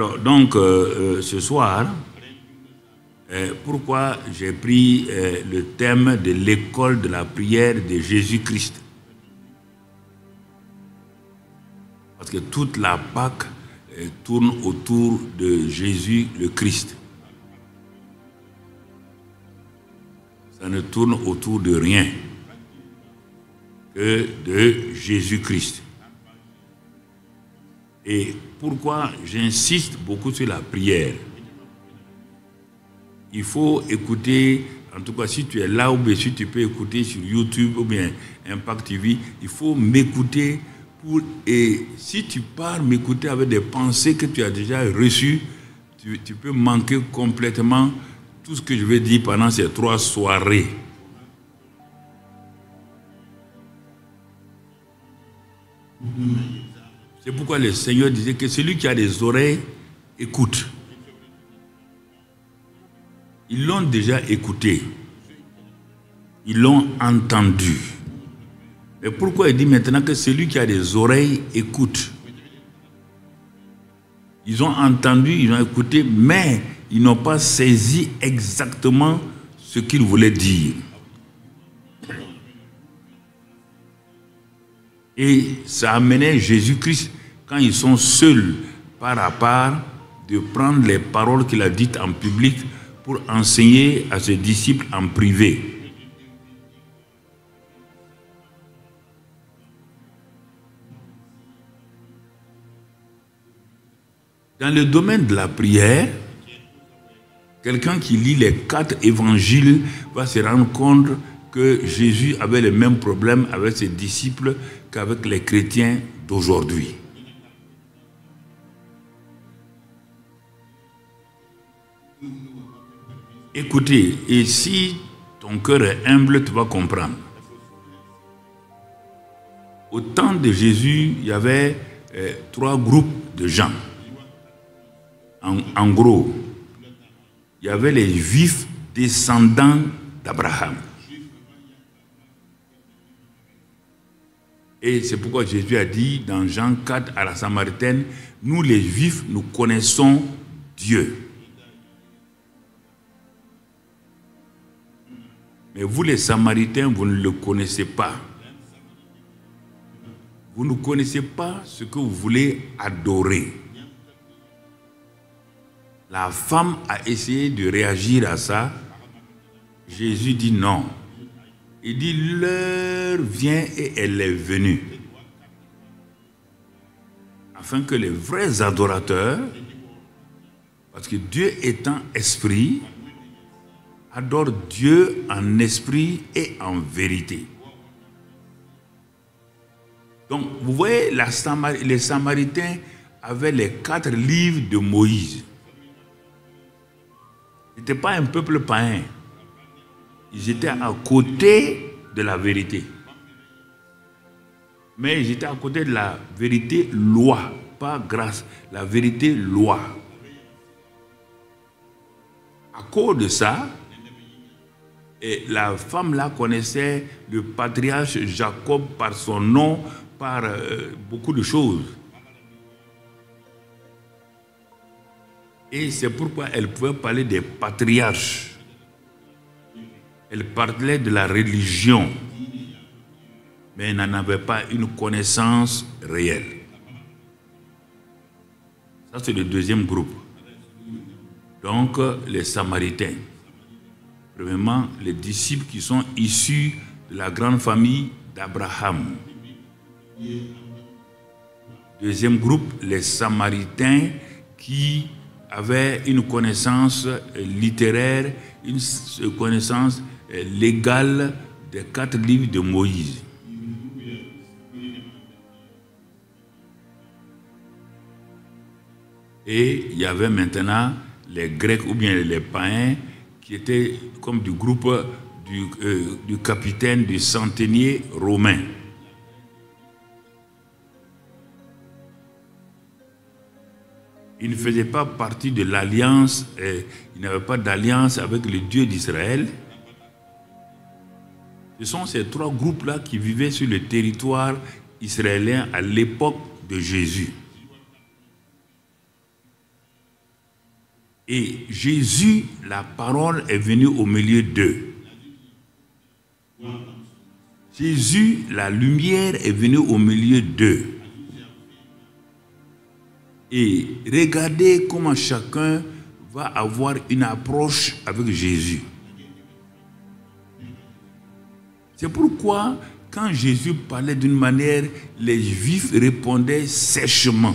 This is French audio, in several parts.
Alors, donc, ce soir, pourquoi j'ai pris le thème de l'école de la prière de Jésus-Christ? Parce que toute la Pâque tourne autour de Jésus le Christ. Ça ne tourne autour de rien que de Jésus-Christ. Et pourquoi j'insiste beaucoup sur la prière? Il faut écouter, en tout cas si tu es là ou bien si tu peux écouter sur YouTube ou bien Impact TV, il faut m'écouter et si tu pars m'écouter avec des pensées que tu as déjà reçues, tu peux manquer complètement tout ce que je vais dire pendant ces 3 soirées. C'est pourquoi le Seigneur disait que celui qui a des oreilles, écoute. Ils l'ont déjà écouté. Ils l'ont entendu. Mais pourquoi il dit maintenant que celui qui a des oreilles, écoute? Ils ont entendu, ils ont écouté, mais ils n'ont pas saisi exactement ce qu'il voulait dire. Et ça amenait Jésus-Christ, quand ils sont seuls, part à part, de prendre les paroles qu'il a dites en public pour enseigner à ses disciples en privé. Dans le domaine de la prière, quelqu'un qui lit les 4 évangiles va se rendre compte que Jésus avait le même problème avec ses disciples qu'avec les chrétiens d'aujourd'hui. Écoutez, et si ton cœur est humble, tu vas comprendre. Au temps de Jésus, il y avait 3 groupes de gens. En gros, il y avait les Juifs descendants d'Abraham. Et c'est pourquoi Jésus a dit dans Jean 4 à la Samaritaine, nous les Juifs, nous connaissons Dieu. Mais vous les Samaritains, vous ne le connaissez pas. Vous ne connaissez pas ce que vous voulez adorer. La femme a essayé de réagir à ça. Jésus dit non. Il dit l'heure vient et elle est venue. Afin que les vrais adorateurs, parce que Dieu étant esprit, adorent Dieu en esprit et en vérité. Donc vous voyez, les Samaritains avaient les 4 livres de Moïse. Ils n'étaient pas un peuple païen. Ils étaient à côté de la vérité. Mais ils étaient à côté de la vérité loi, pas grâce, la vérité loi. À cause de ça, et la femme là connaissait le patriarche Jacob par son nom, par beaucoup de choses. Et c'est pourquoi elle pouvait parler des patriarches. Elle parlait de la religion, mais elle n'en avait pas une connaissance réelle. Ça, c'est le deuxième groupe. Donc, les Samaritains. Premièrement, les disciples qui sont issus de la grande famille d'Abraham. Deuxième groupe, les Samaritains qui avaient une connaissance littéraire, une connaissance légale des 4 livres de Moïse. Et il y avait maintenant les Grecs ou bien les païens qui étaient comme du groupe du capitaine, du centenier romain. Ils ne faisaient pas partie de l'alliance, ils n'avaient pas d'alliance avec le Dieu d'Israël. Ce sont ces 3 groupes-là qui vivaient sur le territoire israélien à l'époque de Jésus. Et Jésus, la parole, est venue au milieu d'eux. Jésus, la lumière, est venue au milieu d'eux. Et regardez comment chacun va avoir une approche avec Jésus. C'est pourquoi, quand Jésus parlait d'une manière, les Juifs répondaient sèchement.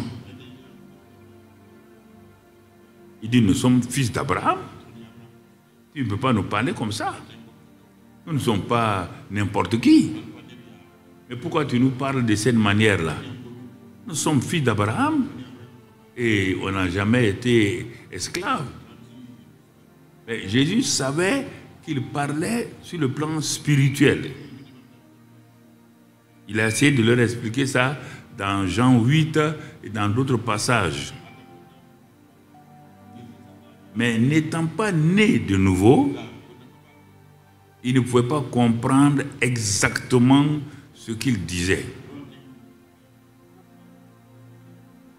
Il dit, nous sommes fils d'Abraham. Tu ne peux pas nous parler comme ça. Nous ne sommes pas n'importe qui. Mais pourquoi tu nous parles de cette manière-là? Nous sommes fils d'Abraham et on n'a jamais été esclaves. Mais Jésus savait qu'il parlait sur le plan spirituel. Il a essayé de leur expliquer ça dans Jean 8 et dans d'autres passages. Mais n'étant pas né de nouveau, il ne pouvait pas comprendre exactement ce qu'il disait.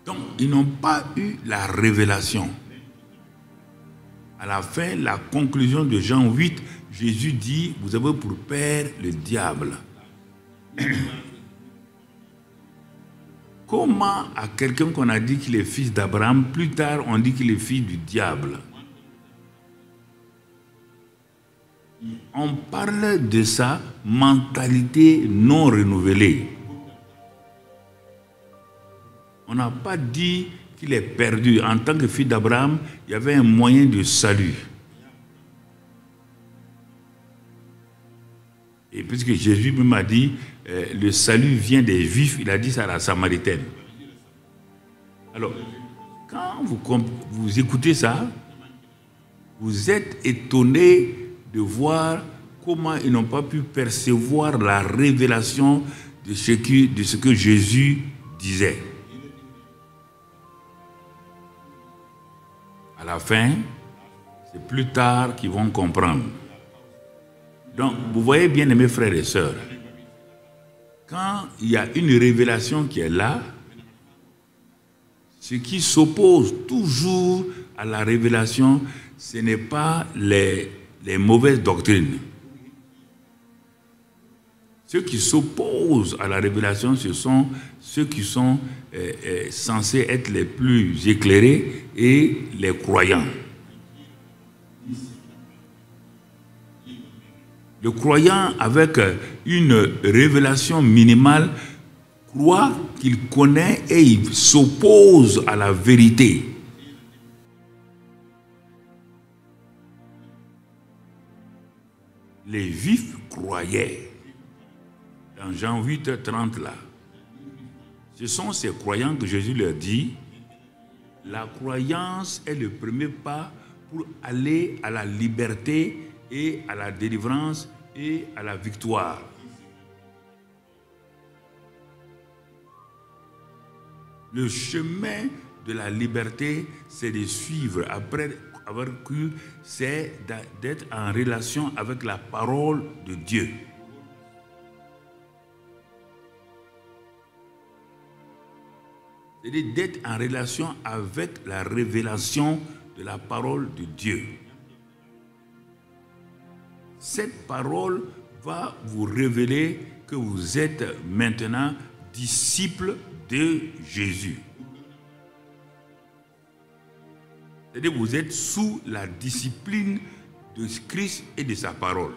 Donc, ils n'ont pas eu la révélation. À la fin, la conclusion de Jean 8, Jésus dit, vous avez pour père le diable. Comment à quelqu'un qu'on a dit qu'il est fils d'Abraham, plus tard on dit qu'il est fils du diable? On parle de sa mentalité non renouvelée. On n'a pas dit qu'il est perdu. En tant que fils d'Abraham, il y avait un moyen de salut. Et puisque Jésus même a dit, le salut vient des Juifs, il a dit ça à la Samaritaine. Alors, quand vous écoutez ça, vous êtes étonné de voir comment ils n'ont pas pu percevoir la révélation de ce que Jésus disait. À la fin, c'est plus tard qu'ils vont comprendre. Donc, vous voyez bien, mes frères et sœurs, quand il y a une révélation qui est là, ce qui s'oppose toujours à la révélation, ce n'est pas les mauvaises doctrines. Ceux qui s'opposent à la révélation, ce sont ceux qui sont censés être les plus éclairés et les croyants. Le croyant avec une révélation minimale croit qu'il connaît et il s'oppose à la vérité. Les Juifs croyaient. Dans Jean 8, 30 là. Ce sont ces croyants que Jésus leur dit, la croyance est le premier pas pour aller à la liberté et à la délivrance et à la victoire. Le chemin de la liberté, c'est de suivre, après avoir cru, c'est d'être en relation avec la parole de Dieu. C'est d'être en relation avec la révélation de la parole de Dieu. Cette parole va vous révéler que vous êtes maintenant disciples de Jésus. C'est-à-dire que vous êtes sous la discipline de Christ et de sa parole.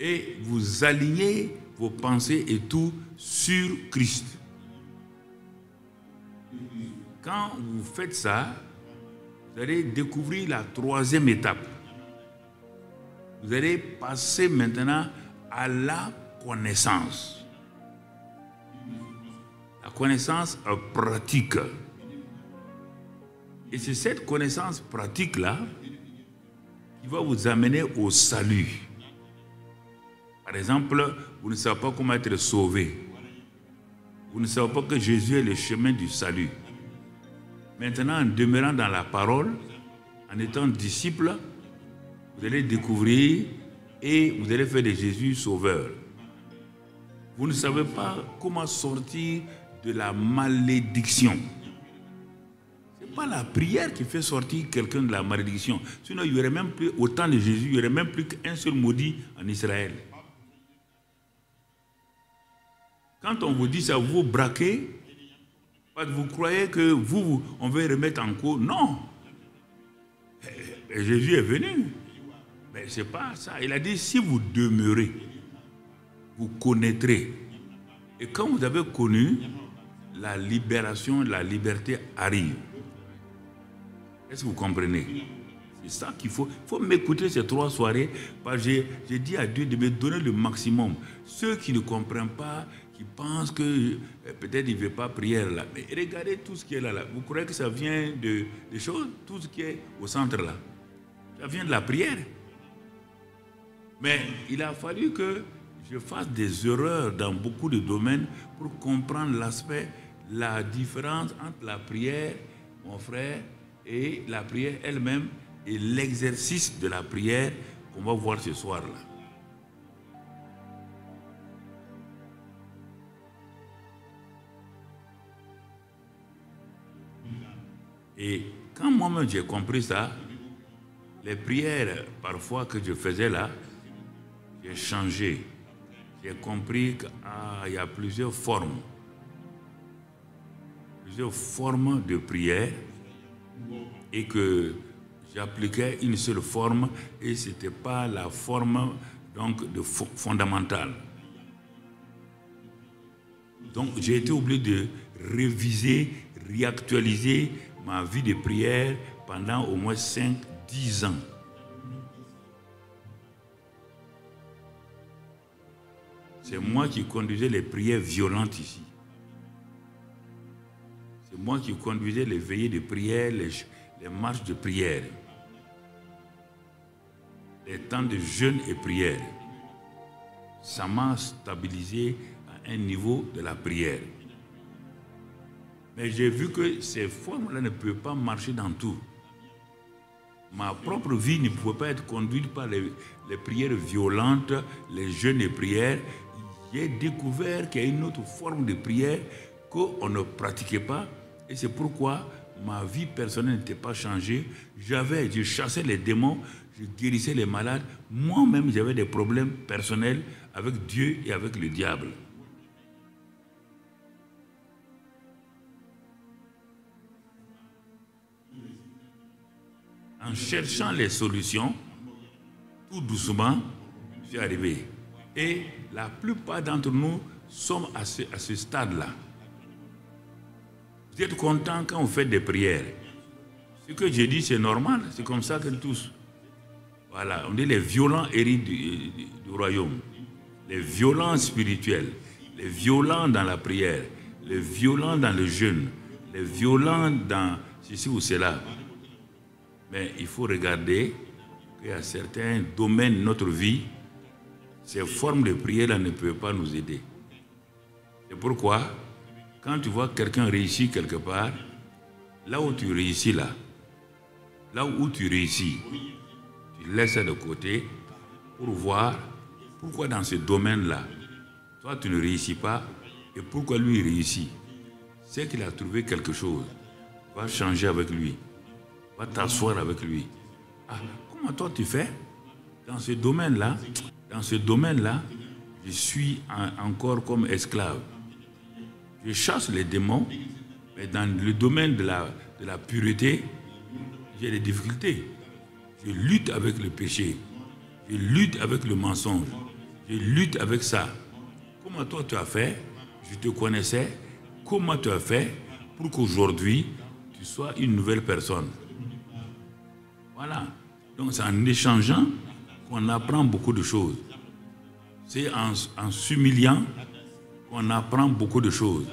Et vous alignez vos pensées et tout sur Christ. Quand vous faites ça, vous allez découvrir la troisième étape. Vous allez passer maintenant à la connaissance. La connaissance pratique. Et c'est cette connaissance pratique-là qui va vous amener au salut. Par exemple, vous ne savez pas comment être sauvé. Vous ne savez pas que Jésus est le chemin du salut. Maintenant, en demeurant dans la parole, en étant disciple, vous allez découvrir et vous allez faire de Jésus sauveur. Vous ne savez pas comment sortir de la malédiction. pas la prière qui fait sortir quelqu'un de la malédiction. Sinon, il y aurait même plus, au temps de Jésus, il n'y aurait même plus qu'un seul maudit en Israël. Quand on vous dit ça, vous braquez, vous croyez que on veut remettre en cause. Non. Et Jésus est venu. Mais ce n'est pas ça. Il a dit, si vous demeurez, vous connaîtrez. Et quand vous avez connu, la libération, la liberté arrive. Est-ce que vous comprenez? C'est ça qu'il faut. Il faut m'écouter ces 3 soirées. J'ai dit à Dieu de me donner le maximum. Ceux qui ne comprennent pas, qui pensent que peut-être il ne veut pas prière là. Mais regardez tout ce qui est là. Vous croyez que ça vient des choses? Tout ce qui est au centre là. Ça vient de la prière. Mais il a fallu que je fasse des erreurs dans beaucoup de domaines pour comprendre l'aspect, la différence entre la prière, mon frère, et la prière elle-même et l'exercice de la prière qu'on va voir ce soir-là. Et quand moi-même j'ai compris ça, les prières parfois que je faisais là, j'ai changé. J'ai compris qu'il y a plusieurs formes de prière et que j'appliquais une seule forme et ce n'était pas la forme donc, fondamentale. Donc j'ai été obligé de réviser, réactualiser ma vie de prière pendant au moins 5-10 ans. C'est moi qui conduisais les prières violentes ici. C'est moi qui conduisais les veillées de prière, les marches de prière, les temps de jeûne et prière. Ça m'a stabilisé à un niveau de la prière. Mais j'ai vu que ces formes-là ne peuvent pas marcher dans tout. Ma propre vie ne pouvait pas être conduite par les prières violentes, les jeûnes et prières. J'ai découvert qu'il y a une autre forme de prière qu'on ne pratiquait pas. Et c'est pourquoi ma vie personnelle n'était pas changée. Je chassais les démons, je guérissais les malades. Moi-même, j'avais des problèmes personnels avec Dieu et avec le diable. En cherchant les solutions, tout doucement, je suis arrivé. Et la plupart d'entre nous sommes à ce stade-là. Vous êtes contents quand vous faites des prières. Ce que j'ai dit, c'est normal. C'est comme ça que tous. Voilà, on dit les violents héritiers du royaume. Les violents spirituels. Les violents dans la prière. Les violents dans le jeûne. Les violents dans ceci ou cela. Mais il faut regarder qu'il y a certains domaines de notre vie, ces formes de prière-là ne peuvent pas nous aider. C'est pourquoi, quand tu vois quelqu'un réussir quelque part, là où tu réussis là où tu réussis, tu laisses ça de côté pour voir pourquoi dans ce domaine-là, toi tu ne réussis pas et pourquoi lui il réussit. C'est qu'il a trouvé quelque chose. Va changer avec lui. Va t'asseoir avec lui. Ah, comment toi tu fais? Dans ce domaine-là, je suis encore comme esclave. Je chasse les démons, mais dans le domaine de la pureté, j'ai des difficultés. Je lutte avec le péché. Je lutte avec le mensonge. Je lutte avec ça. Comment toi tu as fait? Je te connaissais. Comment tu as fait pour qu'aujourd'hui, tu sois une nouvelle personne? Voilà. Donc c'est en échangeant qu'on apprend beaucoup de choses. C'est en s'humiliant qu'on apprend beaucoup de choses.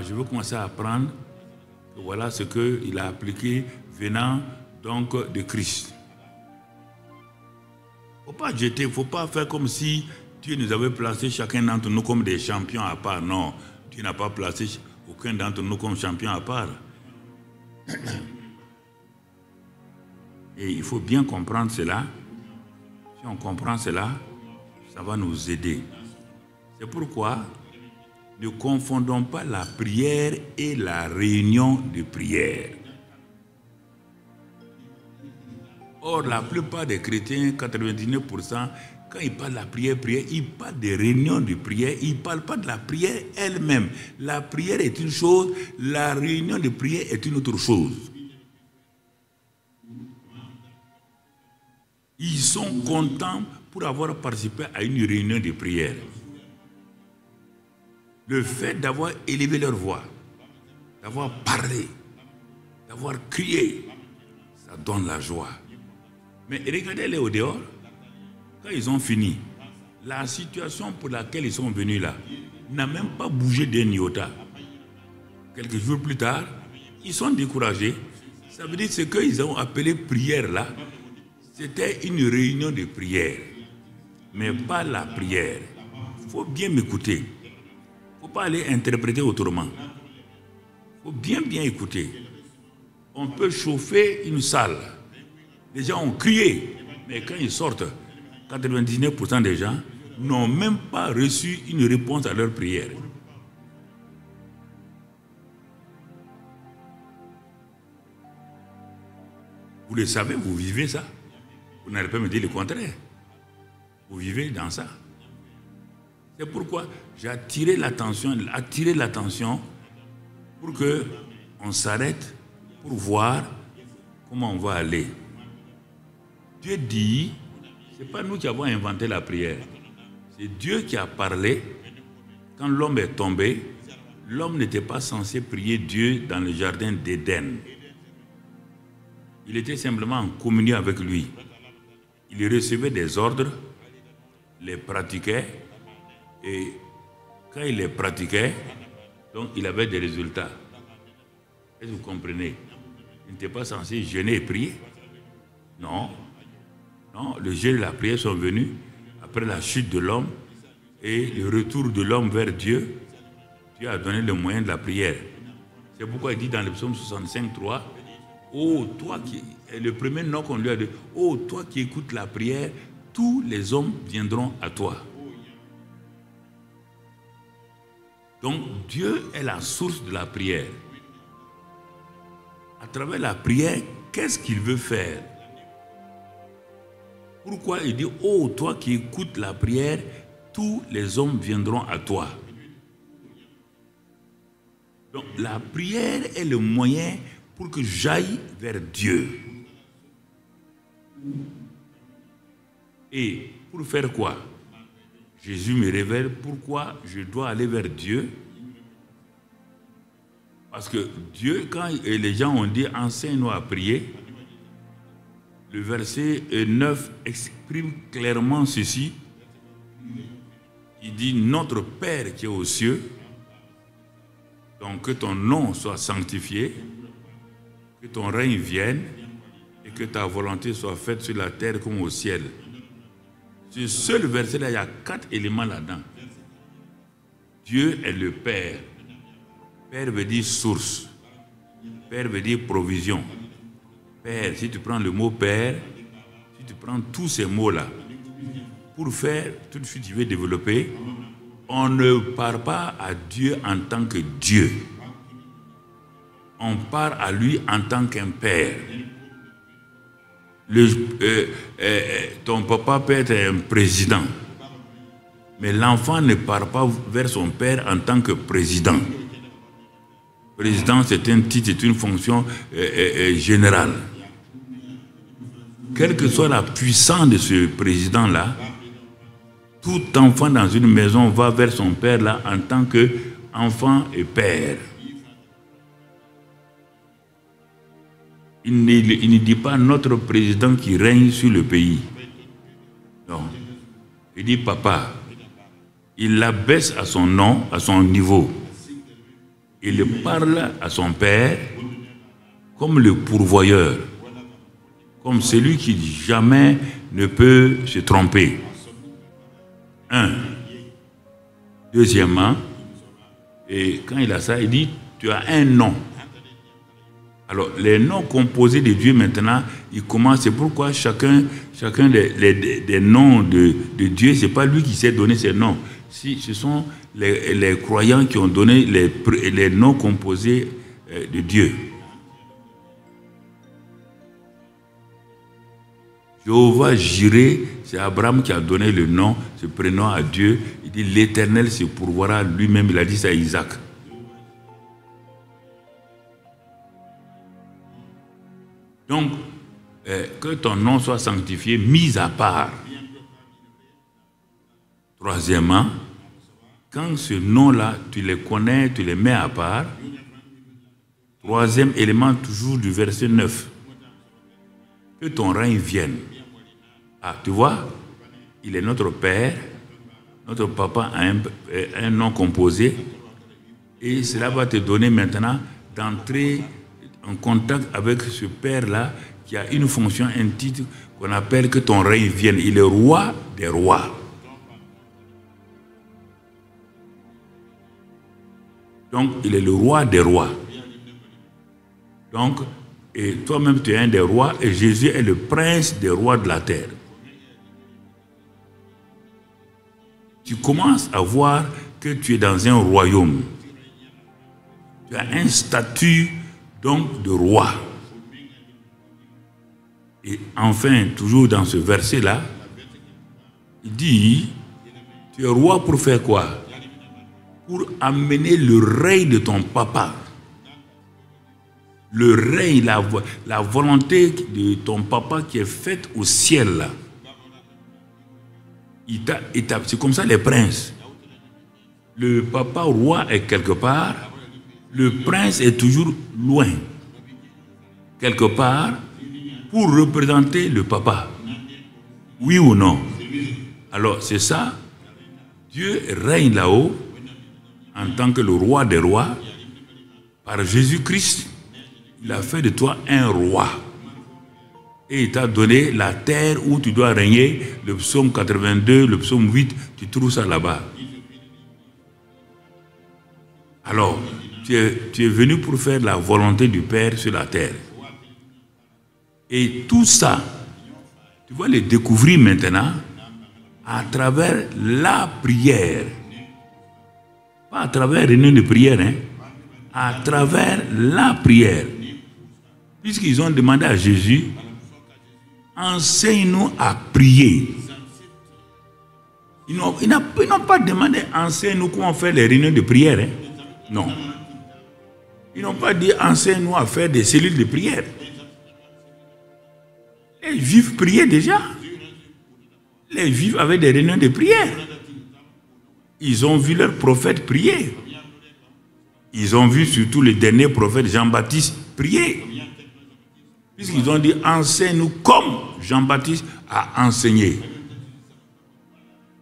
Je veux commencer à apprendre que voilà ce qu'il a appliqué venant donc de Christ. Il ne faut pas jeter, il ne faut pas faire comme si Dieu nous avait placé chacun d'entre nous comme des champions à part. Non, Dieu n'a pas placé aucun d'entre nous comme champion à part. Et il faut bien comprendre cela. Si on comprend cela, ça va nous aider. C'est pourquoi ne confondons pas la prière et la réunion de prière. Or, la plupart des chrétiens, 99%, quand ils parlent de la prière, ils parlent des réunions de prière, ils ne parlent pas de la prière elle-même. La prière est une chose, la réunion de prière est une autre chose. Ils sont contents pour avoir participé à une réunion de prière. Le fait d'avoir élevé leur voix, d'avoir parlé, d'avoir crié, ça donne la joie. Mais regardez-les au dehors, quand ils ont fini, la situation pour laquelle ils sont venus là n'a même pas bougé d'un iota. Quelques jours plus tard, ils sont découragés. Ça veut dire que ce qu'ils ont appelé prière là, c'était une réunion de prière, mais pas la prière. Il faut bien m'écouter. Il ne faut pas aller interpréter autrement. Il faut bien écouter. On peut chauffer une salle. Les gens ont crié, mais quand ils sortent, 99% des gens n'ont même pas reçu une réponse à leur prière. Vous le savez, vous vivez ça. Vous n'allez pas me dire le contraire. Vous vivez dans ça. C'est pourquoi j'ai attiré l'attention pour qu'on s'arrête pour voir comment on va aller. Dieu dit, ce n'est pas nous qui avons inventé la prière. C'est Dieu qui a parlé. Quand l'homme est tombé, l'homme n'était pas censé prier Dieu dans le jardin d'Éden. Il était simplement en communion avec lui. Il recevait des ordres, les pratiquait, et quand il les pratiquait, donc il avait des résultats. Est-ce que vous comprenez? Il n'était pas censé jeûner et prier. Non. Non, le jeûne et la prière sont venus après la chute de l'homme et le retour de l'homme vers Dieu. Dieu a donné le moyen de la prière. C'est pourquoi il dit dans le psaume 65:3, oh, toi qui... Le premier nom qu'on lui a dit, oh, toi qui écoutes la prière, tous les hommes viendront à toi. Donc, Dieu est la source de la prière. À travers la prière, qu'est-ce qu'il veut faire? Pourquoi il dit, oh, toi qui écoutes la prière, tous les hommes viendront à toi. Donc, la prière est le moyen pour que j'aille vers Dieu. Et pour faire quoi? Jésus me révèle pourquoi je dois aller vers Dieu. Parce que Dieu, quand les gens ont dit enseigne-nous à prier, le verset 9 exprime clairement ceci. Il dit notre Père qui est aux cieux, donc que ton nom soit sanctifié, que ton règne vienne et que ta volonté soit faite sur la terre comme au ciel. Ce seul verset-là, il y a 4 éléments là-dedans. Dieu est le Père. Père veut dire source. Père veut dire provision. Père, si tu prends le mot Père, si tu prends tous ces mots-là, pour faire, tout de suite je vais développer, on ne parle pas à Dieu en tant que Dieu. On parle à lui en tant qu'un père. Ton papa peut être un président, mais l'enfant ne part pas vers son père en tant que président. Président, c'est un titre, c'est une fonction générale. Quelle que soit la puissance de ce président-là, tout enfant dans une maison va vers son père là en tant qu'enfant et père. Il ne dit pas notre président qui règne sur le pays. Non. Il dit papa. Il l'abaisse à son nom, à son niveau. Il parle à son père comme le pourvoyeur, comme celui qui jamais ne peut se tromper. Un. Deuxièmement, et quand il a ça, il dit tu as un nom. Alors, les noms composés de Dieu maintenant, ils commencent. C'est pourquoi chacun des noms de Dieu, ce n'est pas lui qui s'est donné ces noms. Si, ce sont les croyants qui ont donné les noms composés de Dieu. Jéhovah Jireh, c'est Abraham qui a donné le nom, ce prénom à Dieu. Il dit l'Éternel se pourvoira lui-même. Il a dit ça à Isaac. Donc, que ton nom soit sanctifié, mis à part. Troisièmement, quand ce nom-là, tu les connais, tu les mets à part. Troisième élément, toujours du verset 9. Que ton règne vienne. Ah, tu vois, il est notre Père, notre Papa a un nom composé, et cela va te donner maintenant d'entrer en contact avec ce Père-là qui a une fonction, un titre qu'on appelle que ton règne vienne. Il est roi des rois. Donc, il est le roi des rois. Donc, et toi-même, tu es un des rois, et Jésus est le prince des rois de la terre. Tu commences à voir que tu es dans un royaume. Tu as un statut, donc, de roi. Et enfin, toujours dans ce verset-là, il dit, tu es roi pour faire quoi? Pour amener le règne de ton papa. Le règne, la volonté de ton papa qui est faite au ciel. Là. C'est comme ça les princes. Le papa roi est quelque part, le prince est toujours loin. Quelque part, pour représenter le papa. Oui ou non? Alors c'est ça, Dieu règne là-haut en tant que le roi des rois. Par Jésus-Christ, il a fait de toi un roi. Et il t'a donné la terre où tu dois régner. Le psaume 82, le psaume 8, tu trouves ça là-bas. Alors, tu es venu pour faire la volonté du Père sur la terre. Et tout ça, tu vas le découvrir maintenant à travers la prière. Pas à travers une réunion de prière, hein? À travers la prière. Puisqu'ils ont demandé à Jésus, enseigne-nous à prier. Ils n'ont pas demandé, enseigne-nous comment faire les réunions de prière. Hein? Non. Ils n'ont pas dit, enseigne-nous à faire des cellules de prière. Les Juifs priaient déjà. Les Juifs avaient des réunions de prière. Ils ont vu leurs prophètes prier. Ils ont vu surtout le dernier prophète Jean-Baptiste prier. Puisqu'ils ont dit, enseigne-nous comme Jean-Baptiste a enseigné.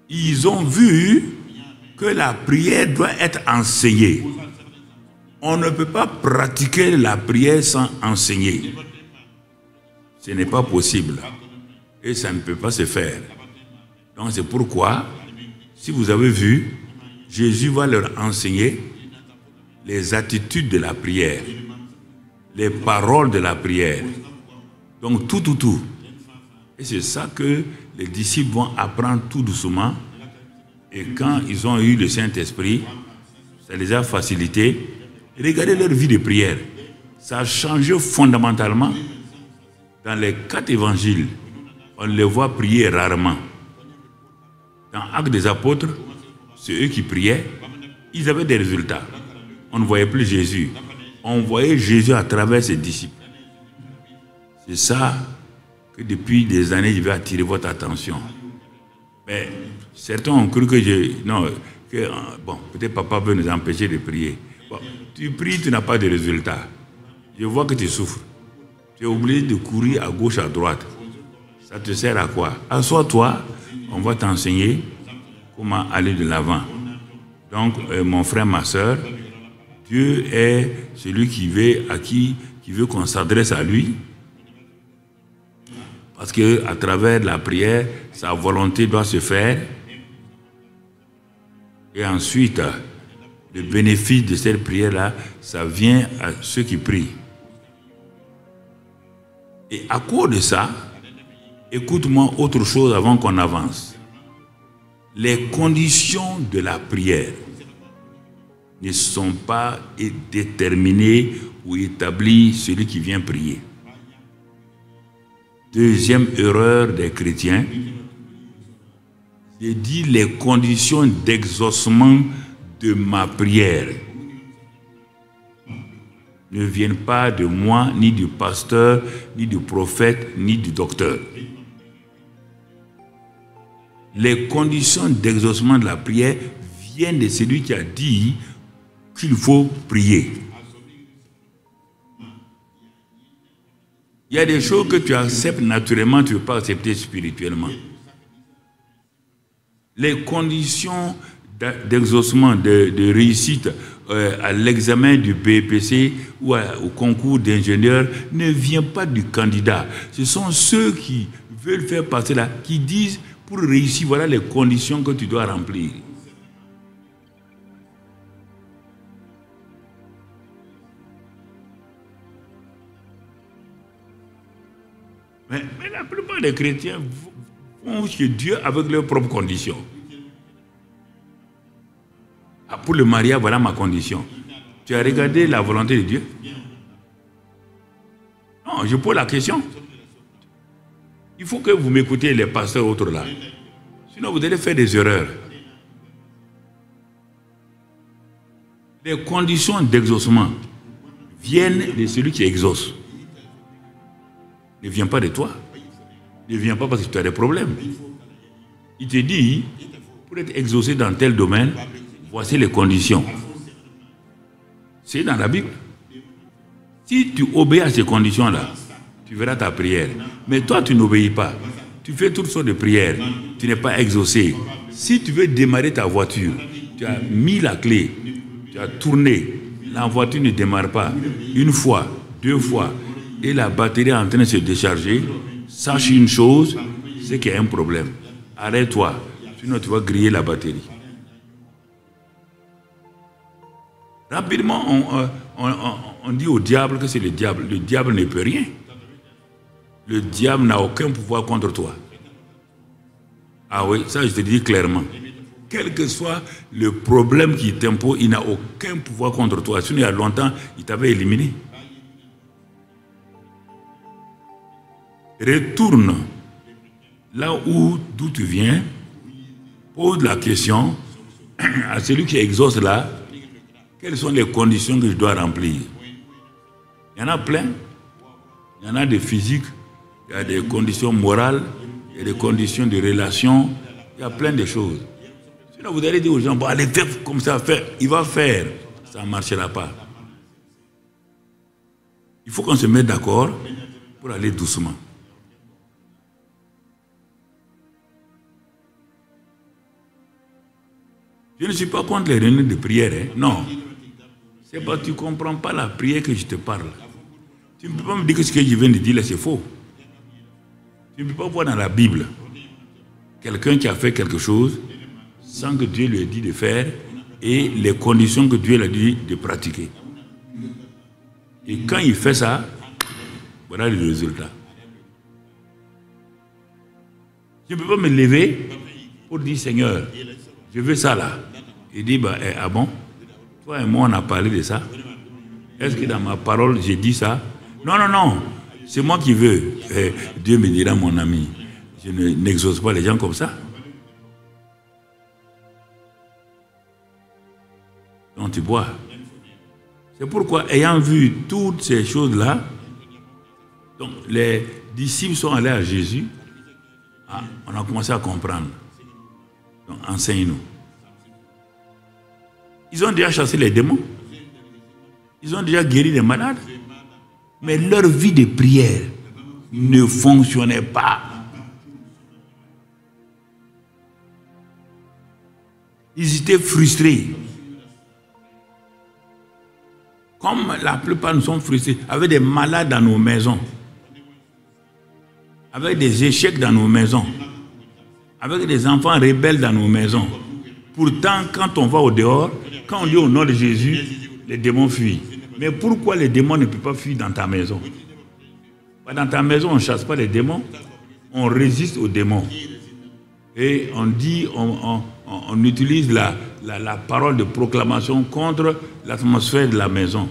Ils ont vu que la prière doit être enseignée. On ne peut pas pratiquer la prière sans enseigner. Ce n'est pas possible. Et ça ne peut pas se faire. Donc c'est pourquoi, si vous avez vu, Jésus va leur enseigner les attitudes de la prière, les paroles de la prière. Donc tout. Et c'est ça que les disciples vont apprendre tout doucement. Et quand ils ont eu le Saint-Esprit, ça les a facilités. Regardez leur vie de prière. Ça a changé fondamentalement. Dans les 4 évangiles, on les voit prier rarement. Dans Actes des Apôtres, c'est eux qui priaient. Ils avaient des résultats. On ne voyait plus Jésus. On voyait Jésus à travers ses disciples. C'est ça que depuis des années, je vais attirer votre attention. Mais certains ont cru que bon, peut-être papa veut nous empêcher de prier. Bon, tu pries, tu n'as pas de résultat. Je vois que tu souffres. Tu es obligé de courir à gauche, à droite. Ça te sert à quoi? Assois-toi, on va t'enseigner comment aller de l'avant. Donc, mon frère, ma soeur, Dieu est celui qui veut qu'on s'adresse à lui. Parce qu'à travers la prière, sa volonté doit se faire. Et ensuite, le bénéfice de cette prière-là, ça vient à ceux qui prient. Et à cause de ça, écoute-moi autre chose avant qu'on avance. Les conditions de la prière ne sont pas déterminées ou établies celui qui vient prier. Deuxième erreur des chrétiens, j'ai dit les conditions d'exaucement de ma prière ne viennent pas de moi, ni du pasteur, ni du prophète, ni du docteur. Les conditions d'exaucement de la prière viennent de celui qui a dit qu'il faut prier. Il y a des choses que tu acceptes naturellement, tu ne peux pas accepter spirituellement. Les conditions d'exaucement, de réussite à l'examen du BPC ou au concours d'ingénieur ne viennent pas du candidat. Ce sont ceux qui veulent faire passer là, qui disent pour réussir, voilà les conditions que tu dois remplir. Mais la plupart des chrétiens vont chez Dieu avec leurs propres conditions. Ah, pour le mariage, voilà ma condition. Tu as regardé la volonté de Dieu? Non, je pose la question. Il faut que vous m'écoutez, les pasteurs autres là. Sinon, vous allez faire des erreurs. Les conditions d'exaucement viennent de celui qui exauce. Ne vient pas de toi. Ne vient pas parce que tu as des problèmes. Il te dit, pour être exaucé dans tel domaine, voici les conditions. C'est dans la Bible. Si tu obéis à ces conditions-là, tu verras ta prière. Mais toi, tu n'obéis pas. Tu fais toutes sortes de prières. Tu n'es pas exaucé. Si tu veux démarrer ta voiture, tu as mis la clé, tu as tourné, la voiture ne démarre pas. Une fois, deux fois, et la batterie est en train de se décharger, sache une chose, c'est qu'il y a un problème. Arrête-toi, sinon tu vas griller la batterie. Rapidement, on dit au diable que c'est le diable. Le diable ne peut rien. Le diable n'a aucun pouvoir contre toi. Ah oui, ça je te dis clairement. Quel que soit le problème qui t'impose, il n'a aucun pouvoir contre toi. Sinon, il y a longtemps, il t'avait éliminé. Retourne là d'où tu viens, pose la question à celui qui exauce là, quelles sont les conditions que je dois remplir? Il y en a plein. Il y en a des physiques, il y a des conditions morales, il y a des conditions de relation, il y a plein de choses. Sinon vous allez dire aux gens, bon allez faire comme ça, faire. Il va faire, ça ne marchera pas. Il faut qu'on se mette d'accord pour aller doucement. Je ne suis pas contre les réunions de prière, hein. Non. C'est parce que tu ne comprends pas la prière que je te parle. Tu ne peux pas me dire que ce que je viens de dire là, c'est faux. Tu ne peux pas voir dans la Bible quelqu'un qui a fait quelque chose sans que Dieu lui ait dit de faire et les conditions que Dieu lui a dit de pratiquer. Et quand il fait ça, voilà le résultat. Je ne peux pas me lever pour dire Seigneur, je veux ça là. Il dit, ah bon? Toi et moi, on a parlé de ça. Est-ce que dans ma parole, j'ai dit ça? Non, non, non. C'est moi qui veux. Dieu me dira, mon ami, je n'exauce pas les gens comme ça. Donc tu bois. C'est pourquoi, ayant vu toutes ces choses-là, donc les disciples sont allés à Jésus. Ah, on a commencé à comprendre. Donc enseigne-nous. Ils ont déjà chassé les démons. Ils ont déjà guéri les malades. Mais leur vie de prière ne fonctionnait pas. Ils étaient frustrés. Comme la plupart nous sommes frustrés, avec des malades dans nos maisons, avec des échecs dans nos maisons, avec des enfants rebelles dans nos maisons. Pourtant, quand on va au dehors, quand on dit au nom de Jésus, les démons fuient. Mais pourquoi les démons ne peuvent pas fuir dans ta maison? Dans ta maison, on ne chasse pas les démons, on résiste aux démons. Et on dit, on utilise la parole de proclamation contre l'atmosphère de la maison.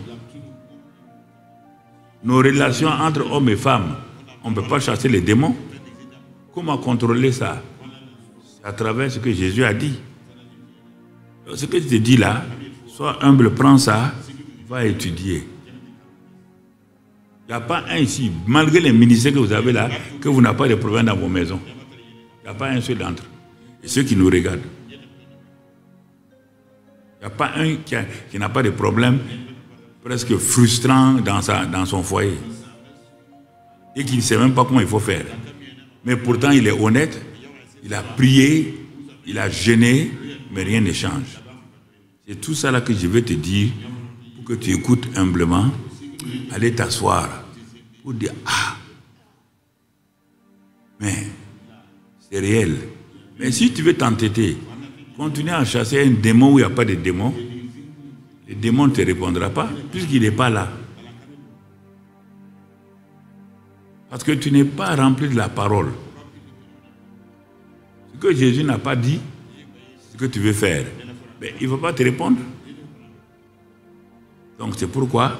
Nos relations entre hommes et femmes On ne peut pas chasser les démons. Comment contrôler ça? C'est à travers ce que Jésus a dit. Donc, ce que je te dis là, sois humble, prends ça, va étudier. Il n'y a pas un ici, malgré les ministères que vous avez là, que vous n'avez pas de problème dans vos maisons. Il n'y a pas un seul d'entre eux. Et ceux qui nous regardent. Il n'y a pas un qui n'a pas de problème presque frustrant dans son foyer. Et qui ne sait même pas comment il faut faire. Mais pourtant, il est honnête, il a prié, il a jeûné, mais rien ne change. C'est tout ça là que je vais te dire pour que tu écoutes humblement. Allez t'asseoir pour dire ah, mais c'est réel. Mais si tu veux t'entêter, continue à chasser un démon où il n'y a pas de démon, le démon ne te répondra pas puisqu'il n'est pas là. Parce que tu n'es pas rempli de la parole. Ce que Jésus n'a pas dit, ce que tu veux faire, mais il ne va pas te répondre. Donc c'est pourquoi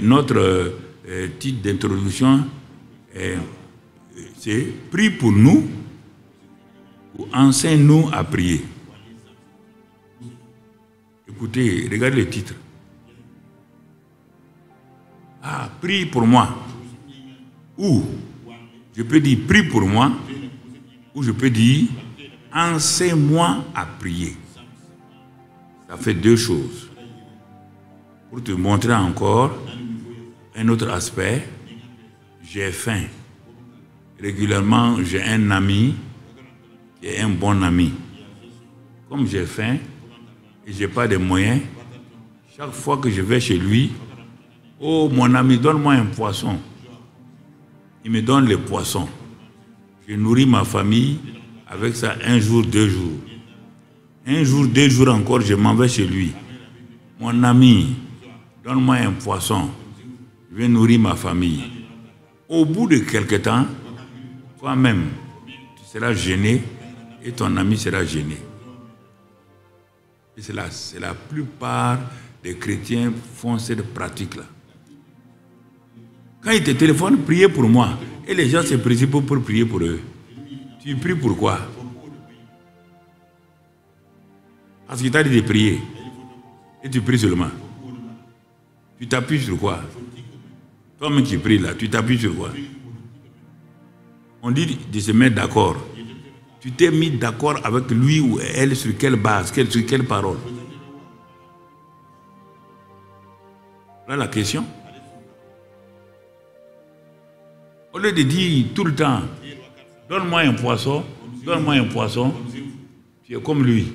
notre titre d'introduction, c'est « Prie pour nous ou enseigne-nous à prier ». Écoutez, regardez le titre. Ah, prie pour moi. Ou je peux dire prie pour moi, ou je peux dire enseigne-moi à prier. Ça fait deux choses. Pour te montrer encore un autre aspect, j'ai faim. Régulièrement, j'ai un ami qui est un bon ami. Comme j'ai faim et je n'ai pas de moyens, chaque fois que je vais chez lui, oh mon ami, donne-moi un poisson. Il me donne les poissons. Je nourris ma famille avec ça un jour, 2 jours. Un jour, 2 jours encore, je m'en vais chez lui. Mon ami, donne-moi un poisson. Je vais nourrir ma famille. Au bout de quelque temps, toi-même, tu seras gêné et ton ami sera gêné. Et c'est la plupart des chrétiens font cette pratique-là. Quand ils te téléphonent, priez pour moi. Et les gens se précipitent pour prier pour eux. Tu pries pourquoi? Parce qu'il t'a dit de prier. Et tu pries seulement. Tu t'appuies sur quoi? Toi-même qui pries là, tu t'appuies sur quoi? On dit de se mettre d'accord. Tu t'es mis d'accord avec lui ou elle sur quelle base, sur quelle parole? Voilà la question. Au lieu de dire tout le temps, donne-moi un poisson, tu es comme lui.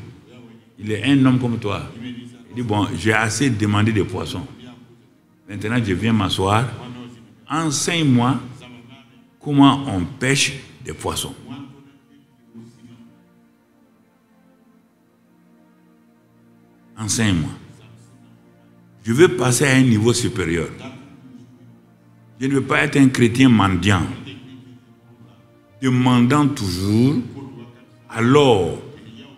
Il est un homme comme toi. Il dit, bon, j'ai assez demandé de poissons. Maintenant, je viens m'asseoir. Enseigne-moi comment on pêche des poissons. Enseigne-moi. Je veux passer à un niveau supérieur. Je ne veux pas être un chrétien mendiant, demandant toujours, alors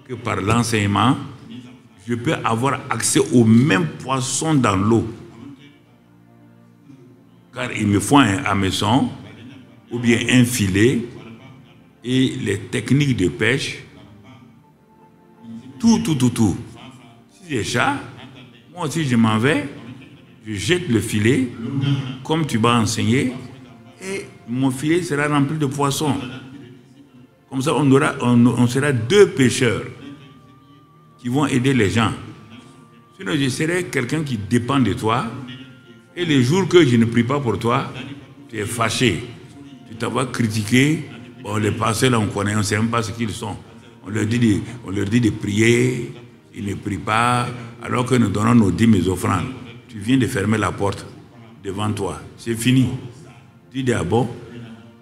que par l'enseignement, je peux avoir accès aux mêmes poissons dans l'eau. Car il me faut un hameçon, ou bien un filet, et les techniques de pêche, tout. Si j'ai ça, moi aussi je m'en vais, je jette le filet, comme tu m'as enseigné, et mon filet sera rempli de poissons. Comme ça, on sera 2 pêcheurs qui vont aider les gens. Sinon, je serai quelqu'un qui dépend de toi, et les jours que je ne prie pas pour toi, tu es fâché. Tu t'en vas critiquer. Bon, les pasteurs là, on connaît, on ne sait même pas ce qu'ils sont. On leur dit de prier, ils ne prient pas, alors que nous donnons nos 10 000 offrandes. Tu viens de fermer la porte devant toi. C'est fini. Tu dis, ah bon,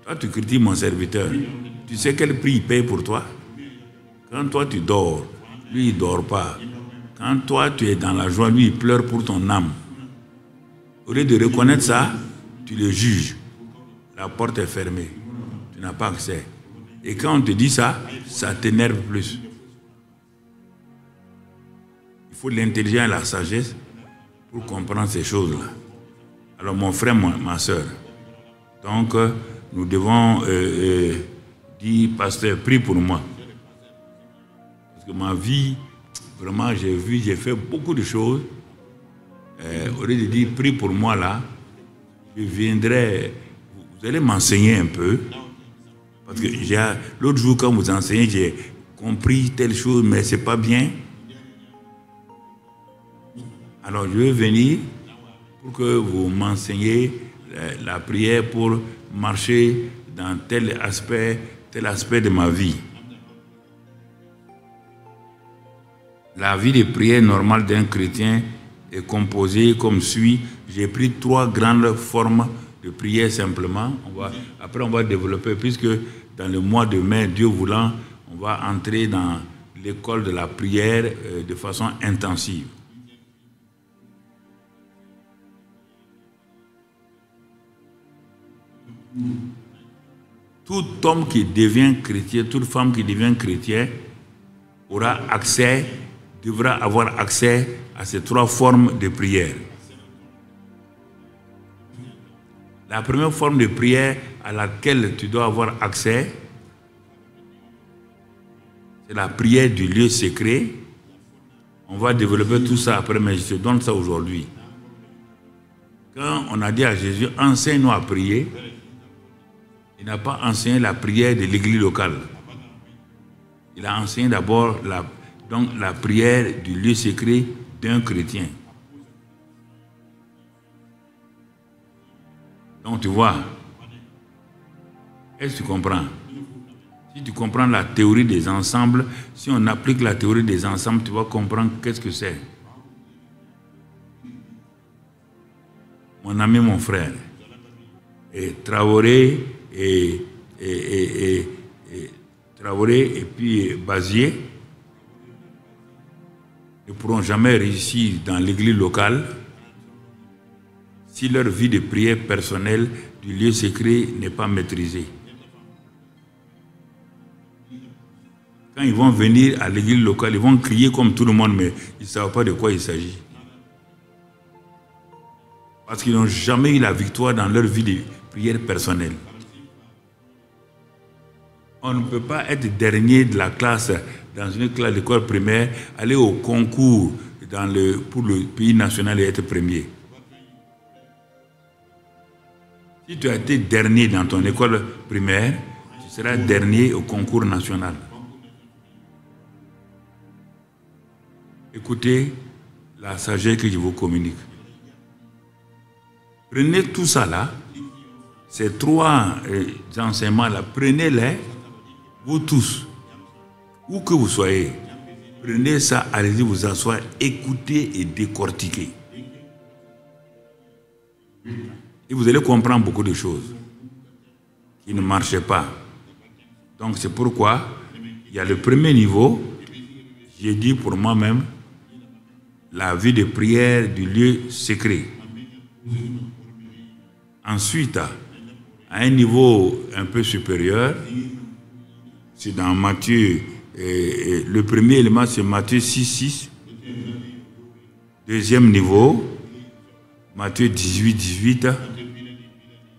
toi tu critiques mon serviteur. Tu sais quel prix il paye pour toi? Quand toi tu dors, lui il ne dort pas. Quand toi tu es dans la joie, lui il pleure pour ton âme. Au lieu de reconnaître ça, tu le juges. La porte est fermée. Tu n'as pas accès. Et quand on te dit ça, ça t'énerve plus. Il faut l'intelligence et la sagesse pour comprendre ces choses-là. Alors mon frère, ma soeur, Donc, nous devons dire, pasteur, prie pour moi. Parce que ma vie, vraiment, j'ai fait beaucoup de choses. Au lieu de dire, prie pour moi là, je viendrai, vous allez m'enseigner un peu. Parce que l'autre jour, quand vous enseignez, j'ai compris telle chose, mais ce n'est pas bien. Alors, je vais venir pour que vous m'enseigniez la prière pour marcher dans tel aspect de ma vie. La vie de prière normale d'un chrétien est composée comme suit. J'ai pris 3 grandes formes de prière simplement. Après, on va développer, puisque dans le mois de mai, Dieu voulant, on va entrer dans l'école de la prière de façon intensive. Tout homme qui devient chrétien, toute femme qui devient chrétien devra avoir accès à ces 3 formes de prière. La première forme de prière à laquelle tu dois avoir accès, c'est la prière du lieu secret. On va développer tout ça après, mais je te donne ça aujourd'hui. Quand on a dit à Jésus, enseigne-nous à prier, il n'a pas enseigné la prière de l'église locale. Il a enseigné d'abord la prière du lieu secret d'un chrétien. Donc tu vois, est-ce que tu comprends? Si tu comprends la théorie des ensembles, si on applique la théorie des ensembles, tu vas comprendre qu'est-ce que c'est. Mon ami, mon frère, et Traoré et puis Bazier ne pourront jamais réussir dans l'église locale si leur vie de prière personnelle du lieu secret n'est pas maîtrisée. Quand ils vont venir à l'église locale, ils vont crier comme tout le monde, mais ils ne savent pas de quoi il s'agit. Parce qu'ils n'ont jamais eu la victoire dans leur vie de prière personnelle. On ne peut pas être dernier de la classe dans une classe d'école primaire, aller au concours pour le pays national et être premier. Si tu as été dernier dans ton école primaire, tu seras dernier au concours national. Écoutez la sagesse que je vous communique. Prenez tout ça là, ces 3 enseignements là, prenez-les, vous tous, où que vous soyez, prenez ça, allez-y vous asseoir, écoutez et décortiquez. Et vous allez comprendre beaucoup de choses qui ne marchaient pas. Donc c'est pourquoi il y a le premier niveau, j'ai dit pour moi-même, la vie de prière du lieu secret. Ensuite, à un niveau un peu supérieur, c'est dans Matthieu, le premier élément c'est Matthieu 6:6. Deuxième niveau, Matthieu 18:18,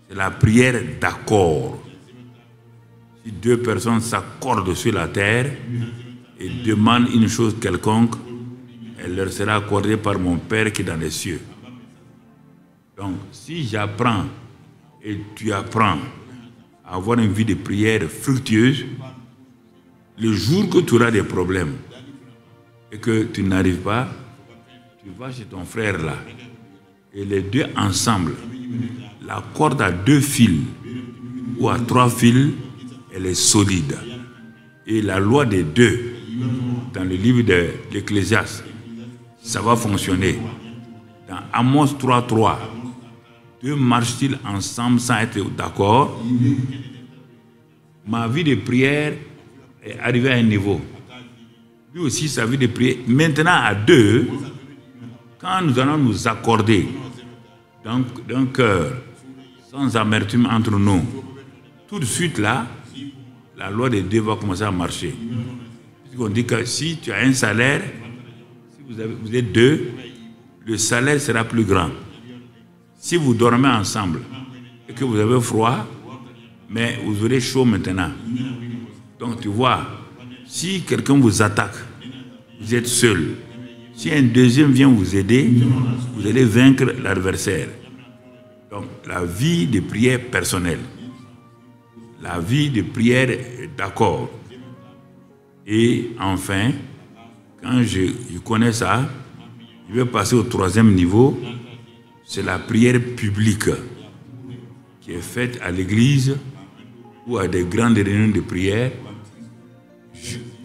c'est la prière d'accord. Si 2 personnes s'accordent sur la terre et demandent une chose quelconque, elle leur sera accordée par mon Père qui est dans les cieux. Donc, si j'apprends et tu apprends à avoir une vie de prière fructueuse, le jour que tu auras des problèmes et que tu n'arrives pas, tu vas chez ton frère là. Et les 2 ensemble, la corde à 2 fils ou à 3 fils, elle est solide. Et la loi des 2, dans le livre de l'Ecclésiaste, ça va fonctionner. Dans Amos 3:3, 2 marchent-ils ensemble sans être d'accord? Ma vie de prière est arrivée à un niveau. Lui aussi, sa vie de prière. Maintenant, à 2, quand nous allons nous accorder d'un cœur, sans amertume entre nous, tout de suite là, la loi des 2 va commencer à marcher. On dit que si tu as un salaire, si vous êtes 2, le salaire sera plus grand. Si vous dormez ensemble, et que vous avez froid, mais vous aurez chaud maintenant. Donc tu vois, si quelqu'un vous attaque, vous êtes seul. Si un deuxième vient vous aider, vous allez vaincre l'adversaire. Donc la vie de prière personnelle, la vie de prière d'accord. Et enfin, quand je connais ça, je vais passer au troisième niveau, c'est la prière publique qui est faite à l'église ou à des grandes réunions de prière.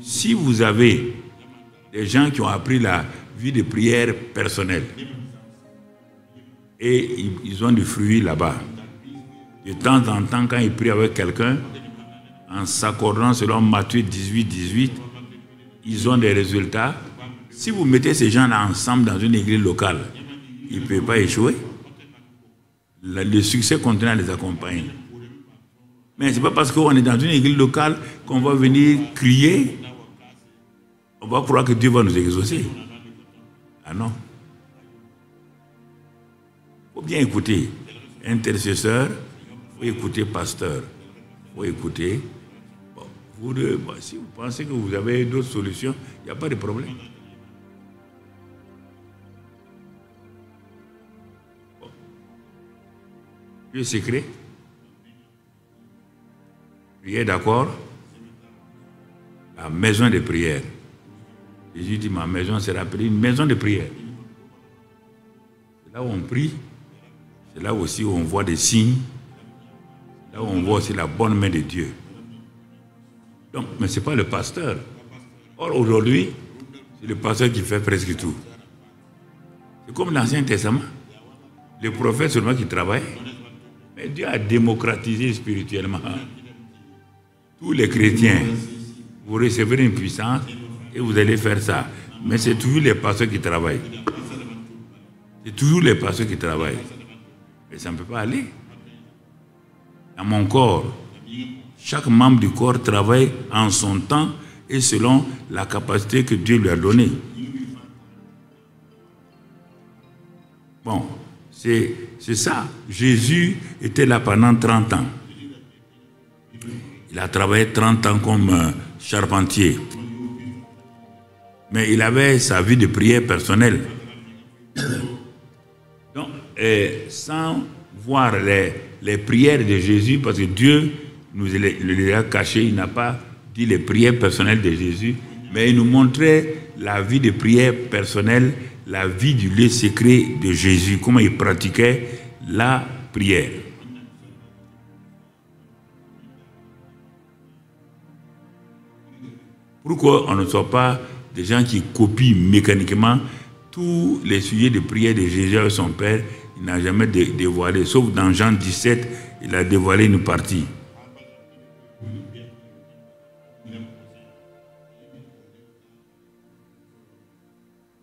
Si vous avez des gens qui ont appris la vie de prière personnelle et ils ont du fruit là-bas, de temps en temps, quand ils prient avec quelqu'un, en s'accordant selon Matthieu 18, ils ont des résultats. Si vous mettez ces gens-là ensemble dans une église locale, ils ne peuvent pas échouer. Le succès continue à les accompagner. Mais ce n'est pas parce qu'on est dans une église locale qu'on va venir crier. On va croire que Dieu va nous exaucer. Ah non. Il faut bien écouter. Intercesseur, il faut écouter pasteur. Il faut écouter. Bon, si vous pensez que vous avez d'autres solutions, il n'y a pas de problème. Bon. Dieu secret. Prière d'accord. La maison de prière. Jésus dit, ma maison sera une maison de prière. C'est là où on prie. C'est là aussi où on voit des signes. Là où on voit aussi la bonne main de Dieu. Donc, mais ce n'est pas le pasteur. Or, aujourd'hui, c'est le pasteur qui fait presque tout. C'est comme l'Ancien Testament. Le prophète seulement qui travaille. Mais Dieu a démocratisé spirituellement. Tous les chrétiens, vous recevrez une puissance et vous allez faire ça. Mais c'est toujours les pasteurs qui travaillent. C'est toujours les pasteurs qui travaillent. Mais ça ne peut pas aller. Dans mon corps, chaque membre du corps travaille en son temps et selon la capacité que Dieu lui a donnée. Bon, c'est ça. Jésus était là pendant 30 ans. Il a travaillé 30 ans comme charpentier. Mais il avait sa vie de prière personnelle. Donc, sans voir les prières de Jésus, parce que Dieu nous les a cachées, il n'a pas dit les prières personnelles de Jésus, mais il nous montrait la vie de prière personnelle, la vie du lieu secret de Jésus, comment il pratiquait la prière. Pourquoi on ne soit pas des gens qui copient mécaniquement tous les sujets de prière de Jésus avec son Père? Il n'a jamais dévoilé, sauf dans Jean 17, il a dévoilé une partie.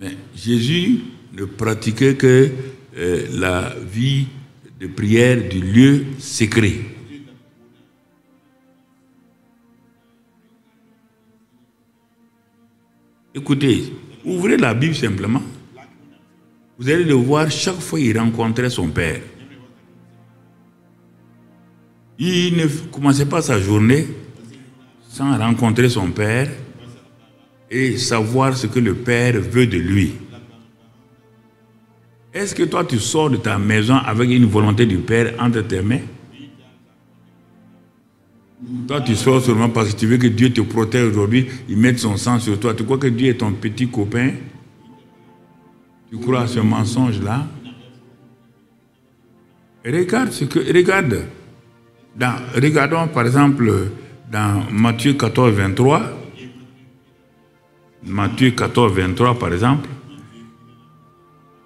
Mais Jésus ne pratiquait que la vie de prière du lieu secret. Écoutez, ouvrez la Bible simplement. Vous allez le voir chaque fois qu'il rencontrait son Père. Il ne commençait pas sa journée sans rencontrer son Père et savoir ce que le Père veut de lui. Est-ce que toi tu sors de ta maison avec une volonté du Père entre tes mains? Toi tu sors seulement parce que tu veux que Dieu te protège aujourd'hui, il mette son sang sur toi. Tu crois que Dieu est ton petit copain? Tu crois à ce mensonge-là? Regarde. Regardons par exemple dans Matthieu 14, 23. Matthieu 14, 23 par exemple.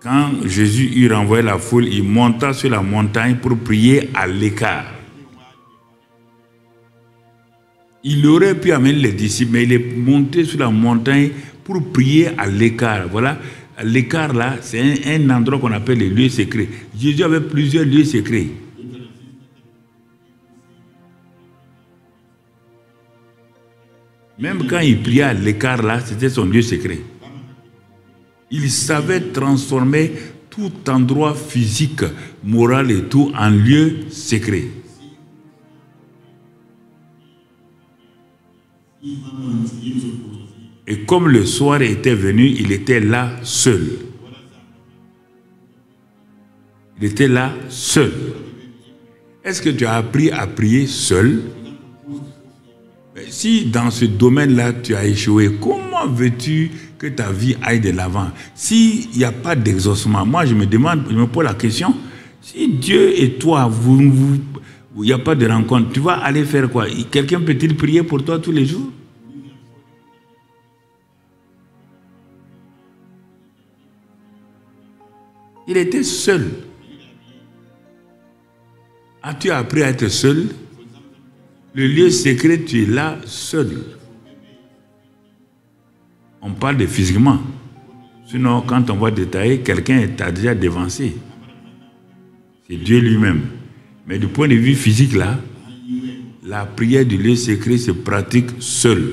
Quand Jésus eut renvoyé la foule, il monta sur la montagne pour prier à l'écart. Il aurait pu amener les disciples, mais il est monté sur la montagne pour prier à l'écart. Voilà, à l'écart là, c'est un endroit qu'on appelle les lieux secrets. Jésus avait plusieurs lieux secrets. Même quand il priait à l'écart là, c'était son lieu secret. Il savait transformer tout endroit physique, moral et tout en lieu secret. Et comme le soir était venu, il était là seul. Il était là seul. Est-ce que tu as appris à prier seul? Si dans ce domaine-là, tu as échoué, comment veux-tu que ta vie aille de l'avant? S'il n'y a pas d'exaucement, moi je me demande, je me pose la question, si Dieu et toi, il n'y a pas de rencontre, tu vas aller faire quoi? Quelqu'un peut-il prier pour toi tous les jours? Il était seul. As-tu appris à être seul? Le lieu secret, tu es là seul. On parle de physiquement. Sinon, quand on va détailler, quelqu'un t'a déjà dévancé. C'est Dieu lui-même. Mais du point de vue physique, là, la prière du lieu secret se pratique seul.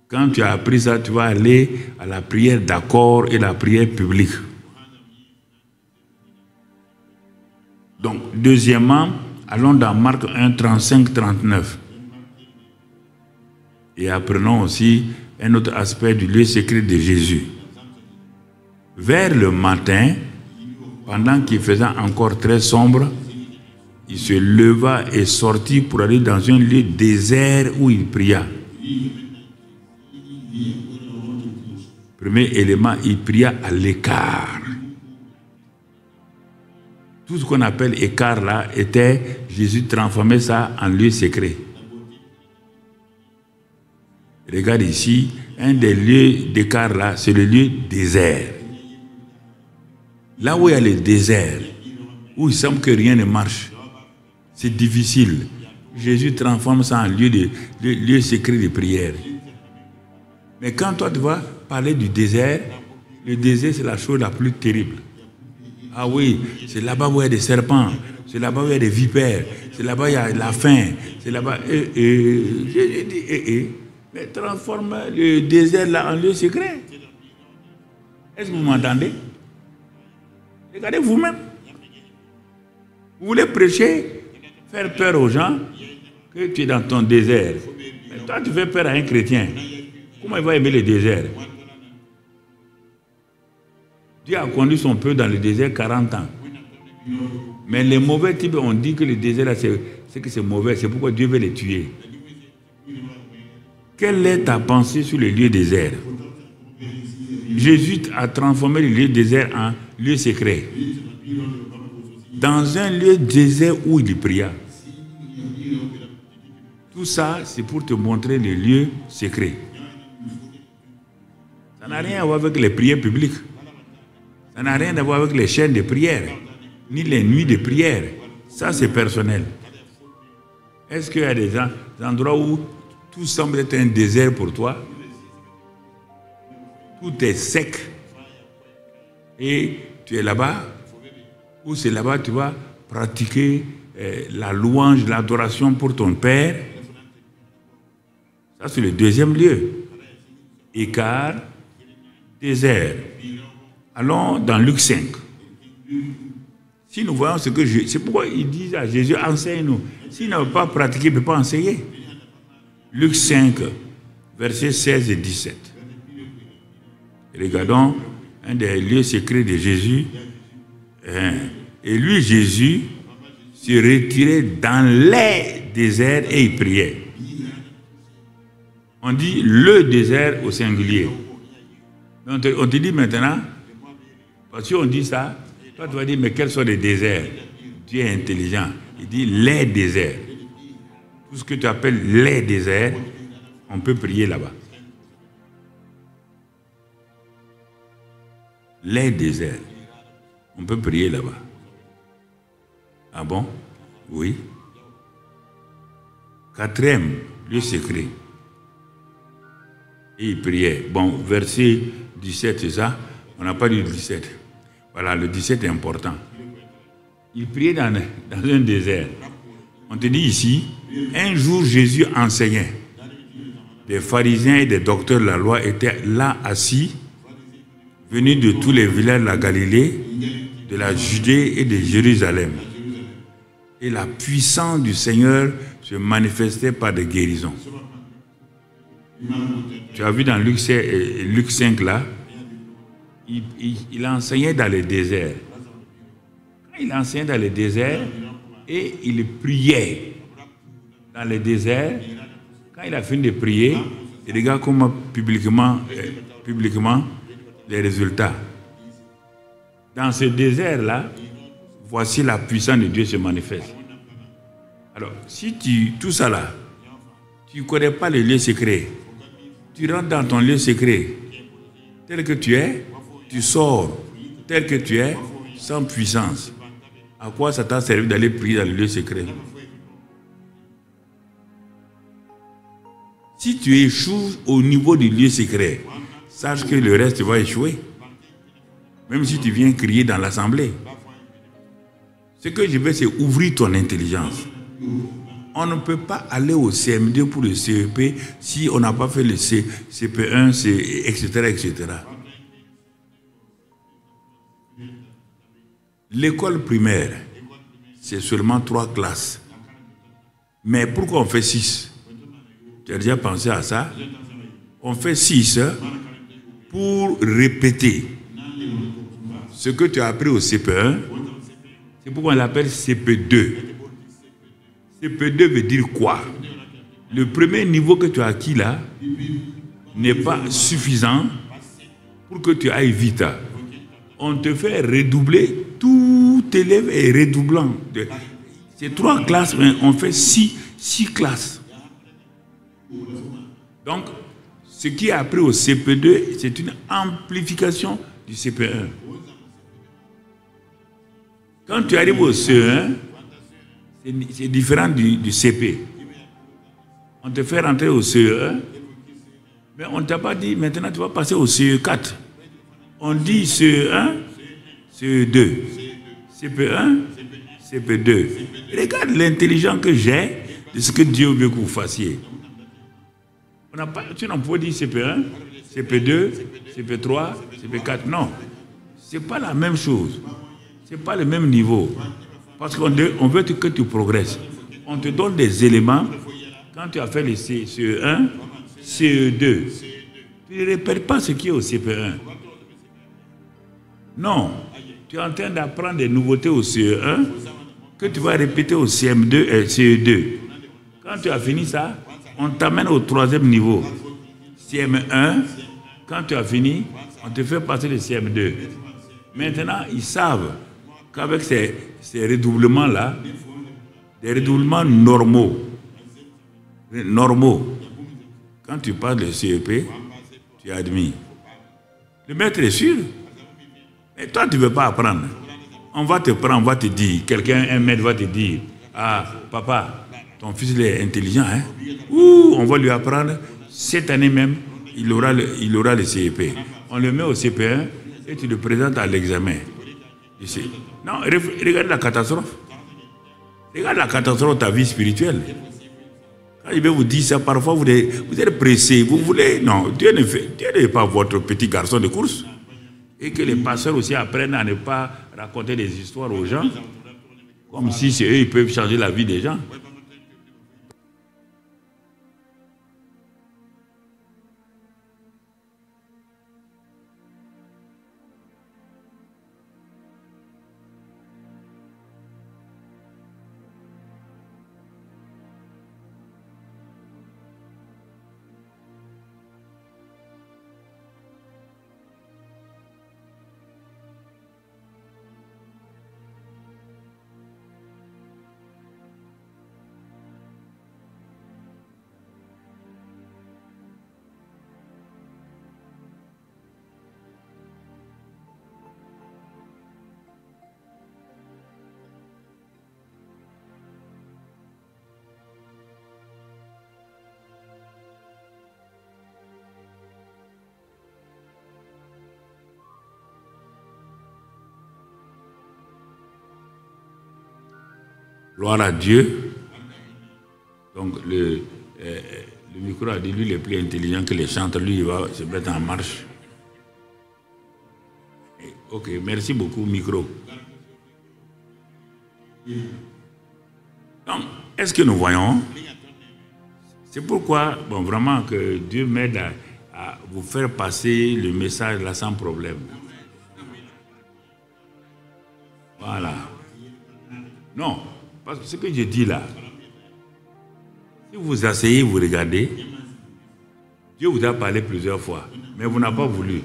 Quand tu as appris ça, tu vas aller à la prière d'accord et la prière publique. Donc, deuxièmement, allons dans Marc 1, 35, 39. Et apprenons aussi un autre aspect du lieu secret de Jésus. Vers le matin, pendant qu'il faisait encore très sombre, il se leva et sortit pour aller dans un lieu désert où il pria. Premier élément, il pria à l'écart. Tout ce qu'on appelle écart là, était Jésus transformait ça en lieu secret. Regarde ici, un des lieux d'écart là, c'est le lieu désert. Là où il y a le désert, où il semble que rien ne marche, c'est difficile. Jésus transforme ça en lieu secret de prière. Mais quand toi tu vas parler du désert, le désert c'est la chose la plus terrible. Ah oui, c'est là-bas où il y a des serpents, c'est là-bas où il y a des vipères, c'est là-bas où il y a la faim, c'est là-bas... Jésus dit, mais transforme le désert là en lieu secret. Est-ce que vous m'entendez? Regardez vous-même. Vous voulez prêcher, faire peur aux gens, que tu es dans ton désert. Mais toi, tu fais peur à un chrétien. Comment il va aimer le désert? Dieu a conduit son peuple dans le désert 40 ans. Mais les mauvais types ont dit que le désert, là, c'est que c'est mauvais. C'est pourquoi Dieu veut les tuer. Quelle est ta pensée sur le lieu désert? Jésus a transformé le lieu désert en lieu secret. Dans un lieu désert où il pria. Tout ça, c'est pour te montrer le lieu secret. Ça n'a rien à voir avec les prières publiques. Ça n'a rien à voir avec les chaînes de prière, ni les nuits de prière. Ça, c'est personnel. Est-ce qu'il y a des endroits où tout semble être un désert pour toi? Tout est sec. Et tu es là-bas, ou c'est là-bas que tu vas pratiquer la louange, l'adoration pour ton Père. Ça, c'est le deuxième lieu. Écart, désert. Allons dans Luc 5. Si nous voyons ce que Jésus... C'est pourquoi il dit à Jésus, enseigne-nous. S'il n'a pas pratiqué, il ne peut pas enseigner. Luc 5, versets 16 et 17. Regardons un des lieux secrets de Jésus. Et lui, Jésus, se retirait dans les déserts et il priait. On dit le désert au singulier. On te dit maintenant, parce qu'on dit ça, toi tu vas dire, mais quels sont les déserts? Dieu est intelligent. Il dit les déserts. Tout ce que tu appelles les déserts, on peut prier là-bas. Les déserts, on peut prier là-bas. Ah bon? Oui. Quatrième, lieu secret. Et il priait. Bon, verset 17, c'est ça? On n'a pas dit 17. Voilà, le 17 est important. Il priait dans un désert. On te dit ici, un jour Jésus enseignait. Des pharisiens et des docteurs de la loi étaient là assis. venus de tous les villages de la Galilée, de la Judée et de Jérusalem. Et la puissance du Seigneur se manifestait par des guérisons. Tu as vu dans Luc 5 là, il enseignait dans le désert. Il enseignait dans le désert et il priait dans le désert. Quand il a fini de prier, il regarde comment publiquement les résultats. Dans ce désert-là, voici la puissance de Dieu se manifeste. Alors, si tout ça là, tu ne connais pas le lieu secret, tu rentres dans ton lieu secret, tel que tu es, tu sors, tel que tu es, sans puissance. À quoi ça t'a servi d'aller prier dans le lieu secret? Si tu échoues au niveau du lieu secret, sache que le reste va échouer. Même si tu viens crier dans l'assemblée. Ce que je veux, c'est ouvrir ton intelligence. On ne peut pas aller au CM2 pour le CEP si on n'a pas fait le CP1, etc., etc. L'école primaire, c'est seulement 3 classes. Mais pourquoi on fait 6? Tu as déjà pensé à ça? On fait 6 pour répéter ce que tu as appris au CP1. C'est pourquoi on l'appelle CP2. CP2 veut dire quoi? Le premier niveau que tu as acquis là n'est pas suffisant pour que tu ailles vite. On te fait redoubler, tout élève est redoublant. C'est 3 classes, mais on fait 6 classes. Donc, ce qui est appris au CP2, c'est une amplification du CP1. Quand tu arrives au CE1, c'est différent du CP. On te fait rentrer au CE1, mais on ne t'a pas dit, maintenant tu vas passer au CE4. On dit CE1, CE2, CP1, CP2. Regarde l'intelligence que j'ai de ce que Dieu veut que vous fassiez. Tu n'en peux pas dire CP1, CP2, CP3, CP4. Non, ce n'est pas la même chose. Ce n'est pas le même niveau. Parce qu'on veut que tu progresses. On te donne des éléments. Quand tu as fait le CE1, CE2, tu ne répètes pas ce qui est au CP1. Non, tu es en train d'apprendre des nouveautés au CE1 que tu vas répéter au CM2 et CE2. Quand tu as fini ça, on t'amène au 3e niveau. CM1, quand tu as fini, on te fait passer le CM2. Maintenant, ils savent qu'avec ces redoublements-là, des redoublements normaux, quand tu parles de CEP, tu es admis. Le maître est sûr. Mais toi, tu ne veux pas apprendre. On va te prendre, on va te dire, un maître va te dire, ah, papa, ton fils il est intelligent, hein? Ouh, on va lui apprendre, cette année même, il aura le CEP. On le met au CP1 et tu le présentes à l'examen. Non, regarde la catastrophe. Regarde la catastrophe de ta vie spirituelle. Quand je vais vous dire ça, parfois vous êtes pressé, vous voulez... Non, Dieu n'est pas votre petit garçon de course. Et que les pasteurs aussi apprennent à ne pas raconter des histoires aux gens, comme si c'est eux, ils peuvent changer la vie des gens. Gloire à Dieu. Donc le micro a dit, lui, il est plus intelligent que les chantres. Lui, il va se mettre en marche. Ok, merci beaucoup, micro. Donc, est-ce que nous voyons? C'est pourquoi, bon, vraiment, que Dieu m'aide à vous faire passer le message là sans problème. Voilà. Non, parce que ce que je dis là, si vous vous asseyez, vous regardez, Dieu vous a parlé plusieurs fois, mais vous n'avez pas voulu.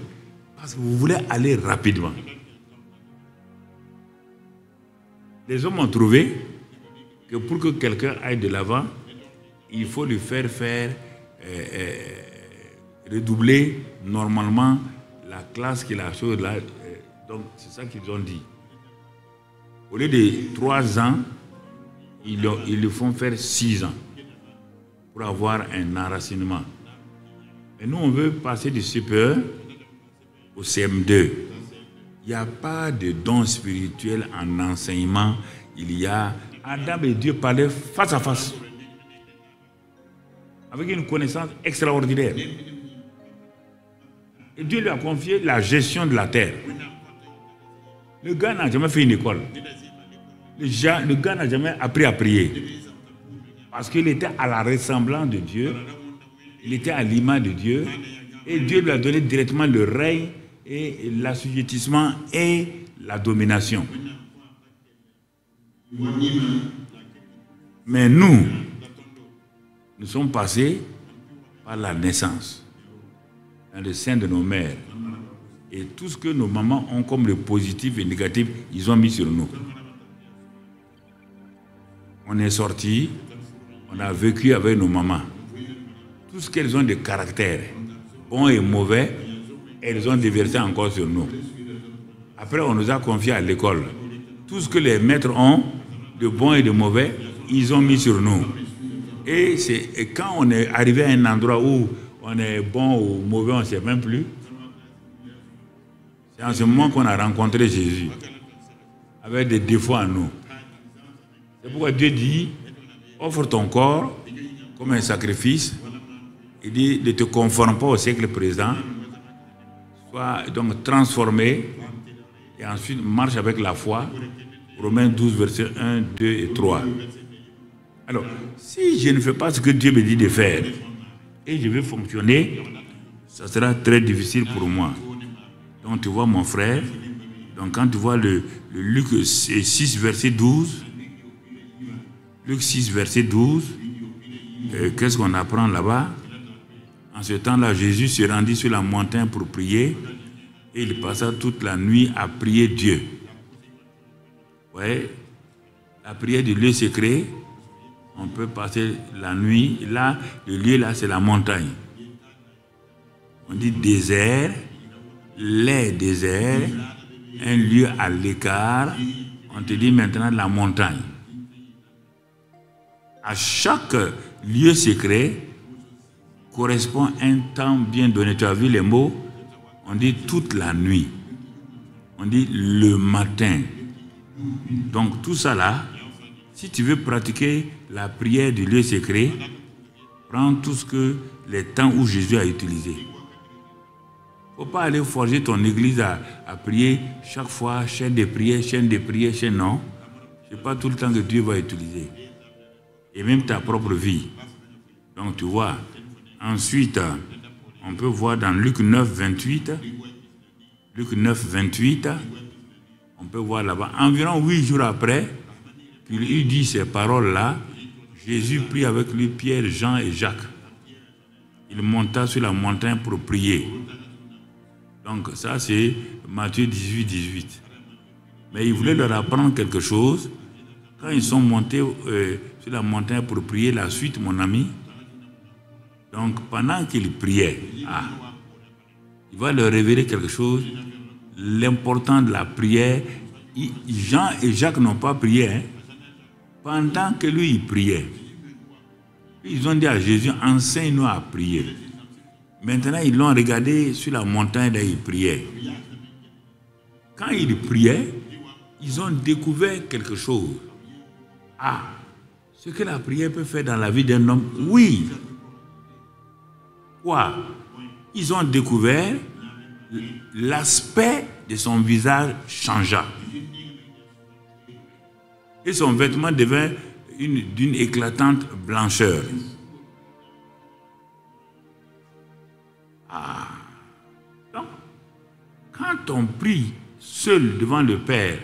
Parce que vous voulez aller rapidement. Les hommes ont trouvé que pour que quelqu'un aille de l'avant, il faut lui faire redoubler normalement la classe qu'il a chose là. Donc c'est ça qu'ils ont dit. Au lieu de 3 ans, ils le font faire 6 ans pour avoir un enracinement. Mais nous, on veut passer du CPE au CM2. Il n'y a pas de don spirituel en enseignement. Il y a Adam et Dieu parlaient face à face, avec une connaissance extraordinaire. Et Dieu lui a confié la gestion de la terre. Le gars n'a jamais fait une école. Le gars n'a jamais appris à prier. Parce qu'il était à la ressemblance de Dieu. Il était à l'image de Dieu. Et Dieu lui a donné directement le règne et l'assujettissement et la domination. Mais nous sommes passés par la naissance dans le sein de nos mères. Et tout ce que nos mamans ont comme le positif et le négatif, ils ont mis sur nous. On est sortis, on a vécu avec nos mamans. Tout ce qu'elles ont de caractère, bon et mauvais, elles ont déversé encore sur nous. Après, on nous a confiés à l'école. Tout ce que les maîtres ont, de bon et de mauvais, ils ont mis sur nous. Et quand on est arrivé à un endroit où on est bon ou mauvais, on ne sait même plus. C'est en ce moment qu'on a rencontré Jésus, avec des défauts en nous. C'est pourquoi Dieu dit, offre ton corps comme un sacrifice. Il dit, ne te conforme pas au siècle présent. Sois donc transformé et ensuite marche avec la foi. Romains 12, versets 1, 2 et 3. Alors, si je ne fais pas ce que Dieu me dit de faire et je vais fonctionner, ça sera très difficile pour moi. Donc tu vois mon frère, donc quand tu vois le Luc 6, verset 12, Luc 6, verset 12, qu'est-ce qu'on apprend là-bas? En ce temps-là, Jésus se rendit sur la montagne pour prier et il passa toute la nuit à prier Dieu. Ouais, la prière du lieu secret, on peut passer la nuit. Là, le lieu là, c'est la montagne. On dit désert, les déserts, un lieu à l'écart. On te dit maintenant la montagne. À chaque lieu secret correspond un temps bien donné. Tu as vu les mots? On dit toute la nuit. On dit le matin. Donc tout ça là, si tu veux pratiquer la prière du lieu secret, prends tout ce que les temps où Jésus a utilisé. Il ne faut pas aller forger ton église à prier chaque fois, chaîne de prière, non. Ce n'est pas tout le temps que Dieu va utiliser. Et même ta propre vie. Donc tu vois, ensuite, on peut voir dans Luc 9, 28, Luc 9, 28, on peut voir là-bas, environ 8 jours après, qu'il eut dit ces paroles-là, Jésus prit avec lui Pierre, Jean et Jacques. Il monta sur la montagne pour prier. Donc ça c'est Matthieu 18, 18. Mais il voulait leur apprendre quelque chose. Quand ils sont montés sur la montagne pour prier, la suite, mon ami, donc pendant qu'ils priaient, il va leur révéler quelque chose. L'important de la prière, Jean et Jacques n'ont pas prié, hein. Pendant que lui, il priait, ils ont dit à Jésus, enseigne-nous à prier. Maintenant, ils l'ont regardé sur la montagne et ils priaient. Quand ils priaient, ils ont découvert quelque chose. Ce que la prière peut faire dans la vie d'un homme, oui. Quoi? Ils ont découvert l'aspect de son visage changea. Et son vêtement devint d'une éclatante blancheur. Donc, quand on prie seul devant le Père,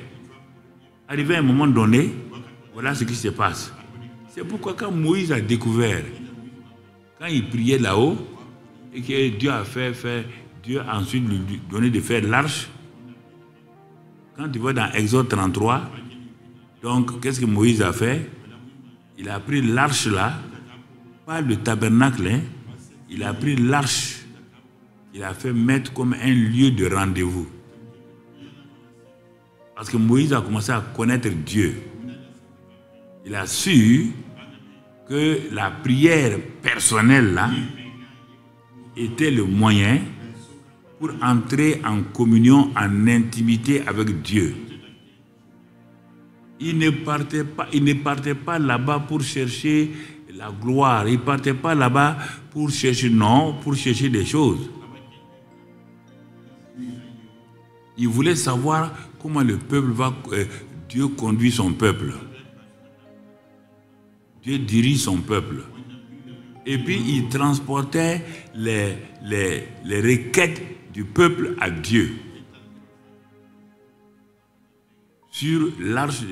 arrivé à un moment donné, voilà ce qui se passe. C'est pourquoi quand Moïse a découvert, quand il priait là-haut, et que Dieu a Dieu a ensuite lui donné de faire l'arche, quand tu vois dans Exode 33, donc qu'est-ce que Moïse a fait? Il a pris l'arche là, pas le tabernacle, hein, il a pris l'arche, il a fait mettre comme un lieu de rendez-vous. Parce que Moïse a commencé à connaître Dieu. Il a su que la prière personnelle là était le moyen pour entrer en communion, en intimité avec Dieu. Il ne partait pas là-bas pour chercher la gloire. Il ne partait pas là-bas pour chercher, non, pour chercher des choses. Il voulait savoir comment le peuple Dieu conduit son peuple. Dieu dirige son peuple. Et puis il transportait les requêtes du peuple à Dieu. Sur l'arche,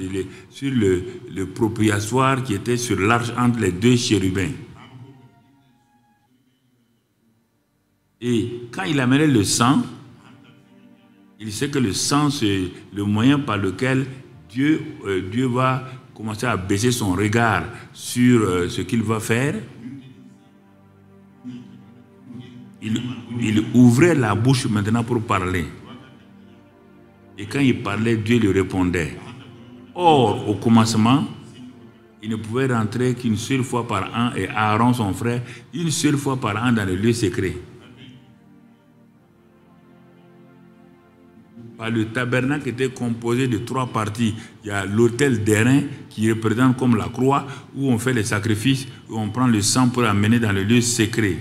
sur le propitiatoire qui était sur l'arche entre les deux chérubins. Et quand il amenait le sang, il sait que le sang, c'est le moyen par lequel Dieu va commencer à baisser son regard sur ce qu'il va faire. Il ouvrait la bouche maintenant pour parler. Et quand il parlait, Dieu lui répondait. Or, au commencement, il ne pouvait rentrer qu'une seule fois par an, et Aaron, son frère, une seule fois par an dans le lieu secret. Le tabernacle était composé de 3 parties. Il y a l'autel d'airain qui représente comme la croix, où on fait les sacrifices, où on prend le sang pour amener dans le lieu secret.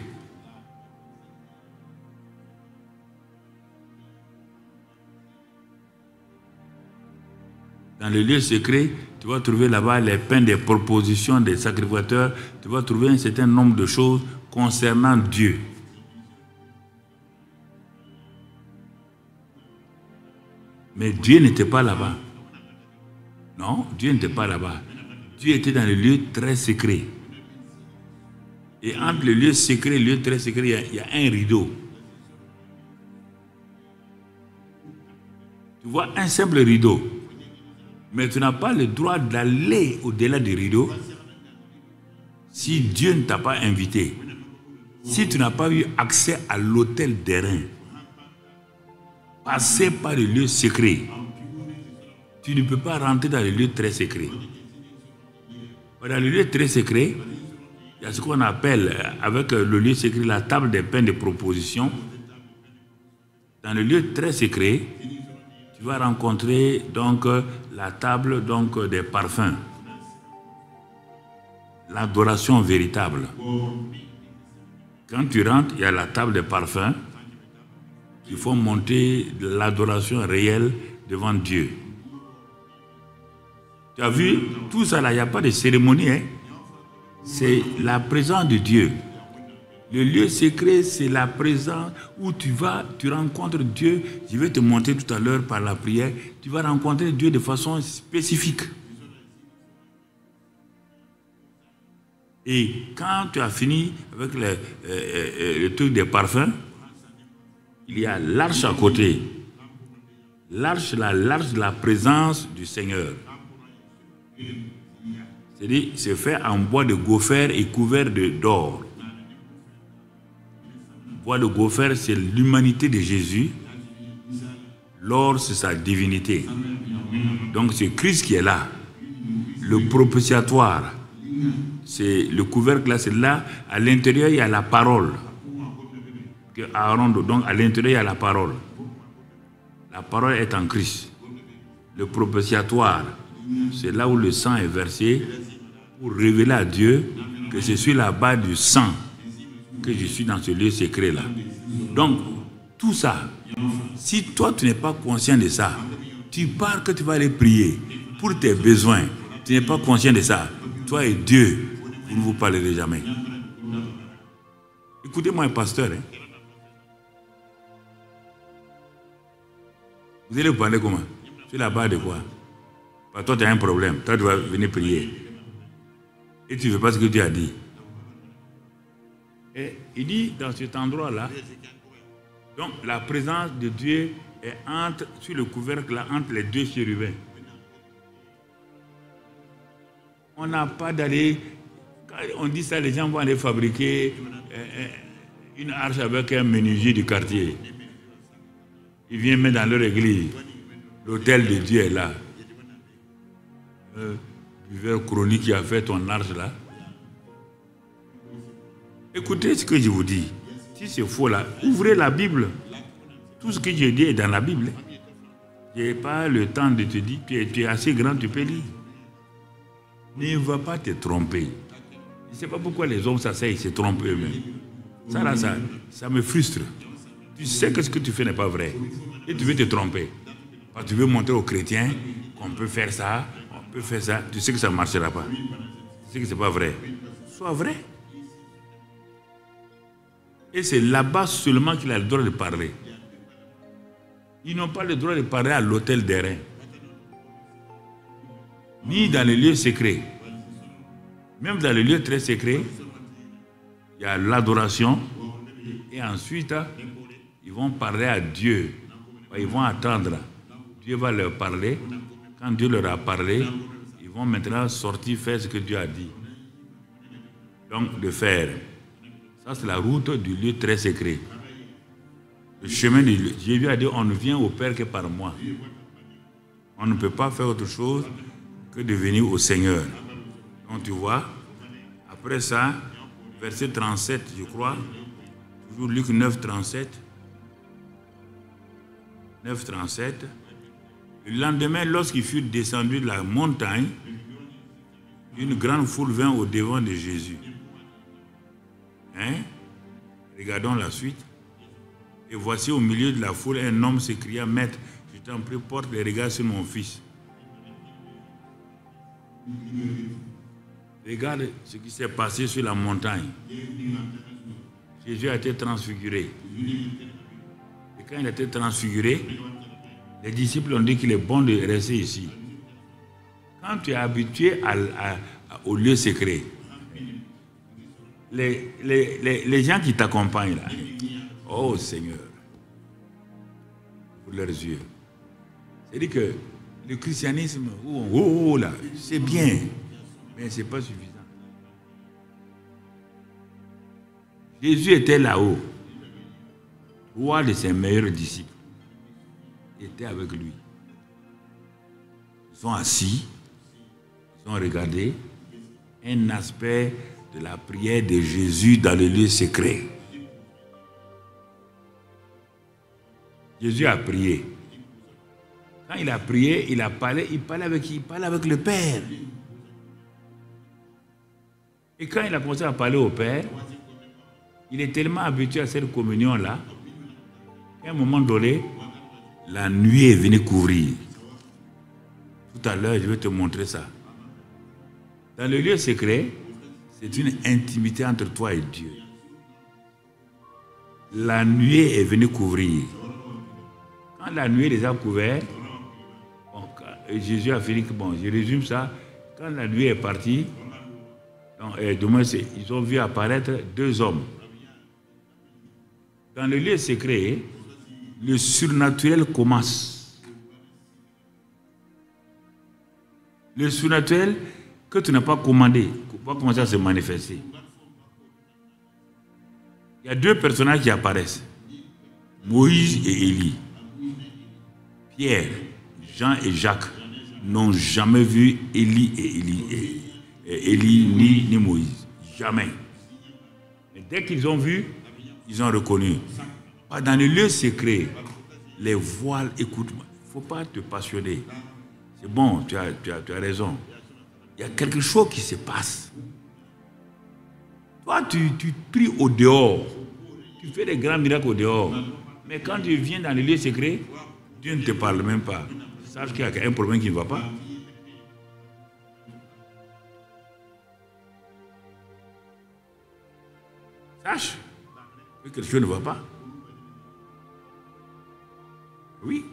Dans le lieu secret, tu vas trouver là-bas les pains des propositions des sacrificateurs. Tu vas trouver un certain nombre de choses concernant Dieu. Mais Dieu n'était pas là-bas. Non, Dieu n'était pas là-bas. Dieu était dans le lieu très secret. Et entre le lieu secret et le lieu très secret, il y a un rideau. Tu vois un simple rideau. Mais tu n'as pas le droit d'aller au-delà du rideau si Dieu ne t'a pas invité. Si tu n'as pas eu accès à l'autel d'airain, passer par le lieu secret, tu ne peux pas rentrer dans le lieu très secret. Dans le lieu très secret, il y a ce qu'on appelle, avec le lieu secret, la table des pains de proposition. Dans le lieu très secret, tu vas rencontrer donc la table donc des parfums. L'adoration véritable. Quand tu rentres, il y a la table des parfums. Il faut monter l'adoration réelle devant Dieu. Tu as vu, tout ça là, il n'y a pas de cérémonie. Hein? C'est la présence de Dieu. Le lieu secret, c'est la présence où tu rencontres Dieu. Je vais te montrer tout à l'heure par la prière. Tu vas rencontrer Dieu de façon spécifique. Et quand tu as fini avec le truc des parfums, il y a l'arche à côté. L'arche de la présence du Seigneur. C'est-à-dire, c'est fait en bois de gopher et couvert d'or. Bois de gopher, c'est l'humanité de Jésus. L'or, c'est sa divinité. Donc, c'est Christ qui est là. Le propitiatoire, c'est le couvercle là, c'est là. À l'intérieur, il y a la parole. Donc, à l'intérieur, il y a la parole. La parole est en Christ. Le propitiatoire, c'est là où le sang est versé pour révéler à Dieu que je suis là-bas du sang, que je suis dans ce lieu secret-là. Donc, tout ça Si toi, tu n'es pas conscient de ça, tu pars que tu vas aller prier pour tes besoins. Tu n'es pas conscient de ça. Toi et Dieu, vous ne vous parlerez jamais. Écoutez-moi, un pasteur. Hein. Vous allez vous parler comment? Sur la base de quoi? Parce que toi, tu as un problème. Toi, tu vas venir prier. Et tu ne veux pas ce que Dieu a dit. Et il dit dans cet endroit-là, donc la présence de Dieu est sur le couvercle là, entre les deux chérubins. On n'a pas d'aller. Quand on dit ça, les gens vont aller fabriquer une arche avec un menuisier du quartier. Ils viennent mettre dans leur église. L'autel de Dieu est là. Buveur chronique qui a fait ton arche là. Écoutez ce que je vous dis. Si c'est faux là, ouvrez la Bible. Tout ce que je dis est dans la Bible. Je n'ai pas le temps de te dire, tu es assez grand, tu peux lire. Ne va pas te tromper. Je ne sais pas pourquoi les hommes s'asseyent et se trompent eux-mêmes. Ça là, ça me frustre. Tu sais que ce que tu fais n'est pas vrai. Et tu veux te tromper. Parce que tu veux montrer aux chrétiens qu'on peut faire ça, on peut faire ça. Tu sais que ça ne marchera pas. Tu sais que ce n'est pas vrai. Sois vrai. Et c'est là-bas seulement qu'il a le droit de parler. Ils n'ont pas le droit de parler à l'autel des reins. Ni dans les lieux secrets. Même dans les lieux très secrets, il y a l'adoration. Et ensuite, ils vont parler à Dieu. Ils vont attendre. Dieu va leur parler. Quand Dieu leur a parlé, ils vont maintenant sortir faire ce que Dieu a dit. Donc, de faire. Ça, c'est la route du lieu très secret. Le chemin du lieu. Jésus a dit, on ne vient au Père que par moi. On ne peut pas faire autre chose que de venir au Seigneur. Donc, tu vois, après ça, verset 37, je crois, toujours Luc 9, 37. 9, 37. Le lendemain, lorsqu'il fut descendu de la montagne, une grande foule vint au devant de Jésus. Hein? Regardons la suite. Et voici au milieu de la foule, un homme s'écria, Maître, je t'en prie, porte les regards sur mon fils. Regarde ce qui s'est passé sur la montagne. Jésus a été transfiguré. Et quand il a été transfiguré, les disciples ont dit qu'il est bon de rester ici. Quand tu es habitué au lieu secret, les gens qui t'accompagnent là, oh Seigneur, pour leurs yeux. C'est-à-dire que le christianisme, là, c'est bien, mais ce n'est pas suffisant. Jésus était là-haut, roi de ses meilleurs disciples. Il était avec lui. Ils sont assis, ils ont regardé un aspect de la prière de Jésus dans le lieu secret. Jésus a prié. Quand il a prié, il parlait avec qui? Il parlait avec le Père. Et quand il a commencé à parler au Père, il est tellement habitué à cette communion-là qu'à un moment donné, la nuit est venue couvrir. Tout à l'heure, je vais te montrer ça. Dans le lieu secret, c'est une intimité entre toi et Dieu. La nuit est venue couvrir. Quand la nuit les a couverts, Jésus a fini que, je résume ça, quand la nuit est partie, demain, ils ont vu apparaître deux hommes. Dans le lieu secret, le surnaturel commence. Le surnaturel que tu n'as pas commandé va commencer à se manifester. Il y a deux personnages qui apparaissent. Moïse et Élie. Pierre, Jean et Jacques n'ont jamais vu Élie ni Moïse. Jamais. Mais dès qu'ils ont vu, ils ont reconnu. Dans le lieu secret, les voiles, écoute, il ne faut pas te passionner. C'est bon, tu as raison. Il y a quelque chose qui se passe. Toi, tu pries au dehors. Tu fais des grands miracles au dehors. Mais quand tu viens dans les lieux secrets, Dieu ne te parle même pas. Sache qu'il y a un problème qui ne va pas. Sache que quelque chose ne va pas. Oui.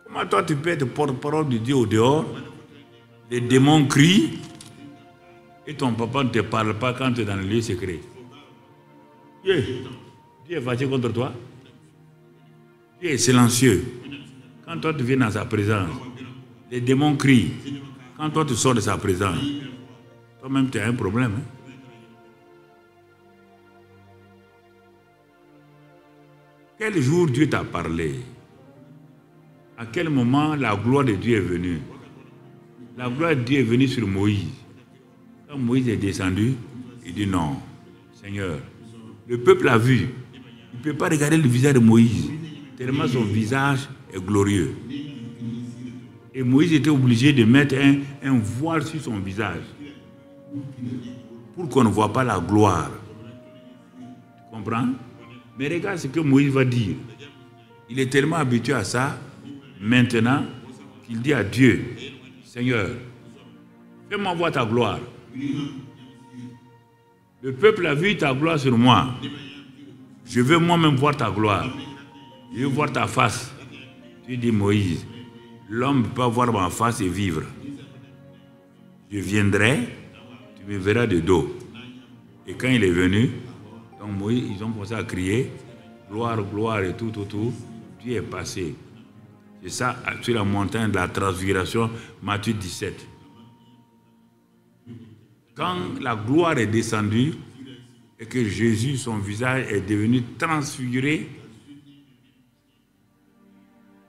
Comment toi tu peux être porte-parole de Dieu au dehors? Les démons crient et ton papa ne te parle pas quand tu es dans le lieu secret. Dieu est fâché contre toi. Dieu est silencieux. Quand toi tu viens dans sa présence, les démons crient. Quand toi tu sors de sa présence, toi-même tu as un problème. Hein? Quel jour Dieu t'a parlé? À quel moment la gloire de Dieu est venue? La gloire de Dieu est venue sur Moïse. Quand Moïse est descendu, il dit non, Seigneur, le peuple a vu. Il ne peut pas regarder le visage de Moïse, tellement son visage est glorieux. Et Moïse était obligé de mettre un voile sur son visage pour qu'on ne voit pas la gloire. Tu comprends? Mais regarde ce que Moïse va dire. Il est tellement habitué à ça, maintenant, qu'il dit à Dieu, Seigneur, fais-moi voir ta gloire. Le peuple a vu ta gloire sur moi. Je veux moi-même voir ta gloire. Je veux voir ta face. Tu dis, Moïse, l'homme ne peut pas voir ma face et vivre. Je viendrai, tu me verras de dos. Et quand il est venu, donc Moïse, ils ont commencé à crier, gloire, gloire et tout. Dieu est passé. C'est ça, sur la montagne de la transfiguration, Matthieu 17. Quand la gloire est descendue et que Jésus, son visage est devenu transfiguré,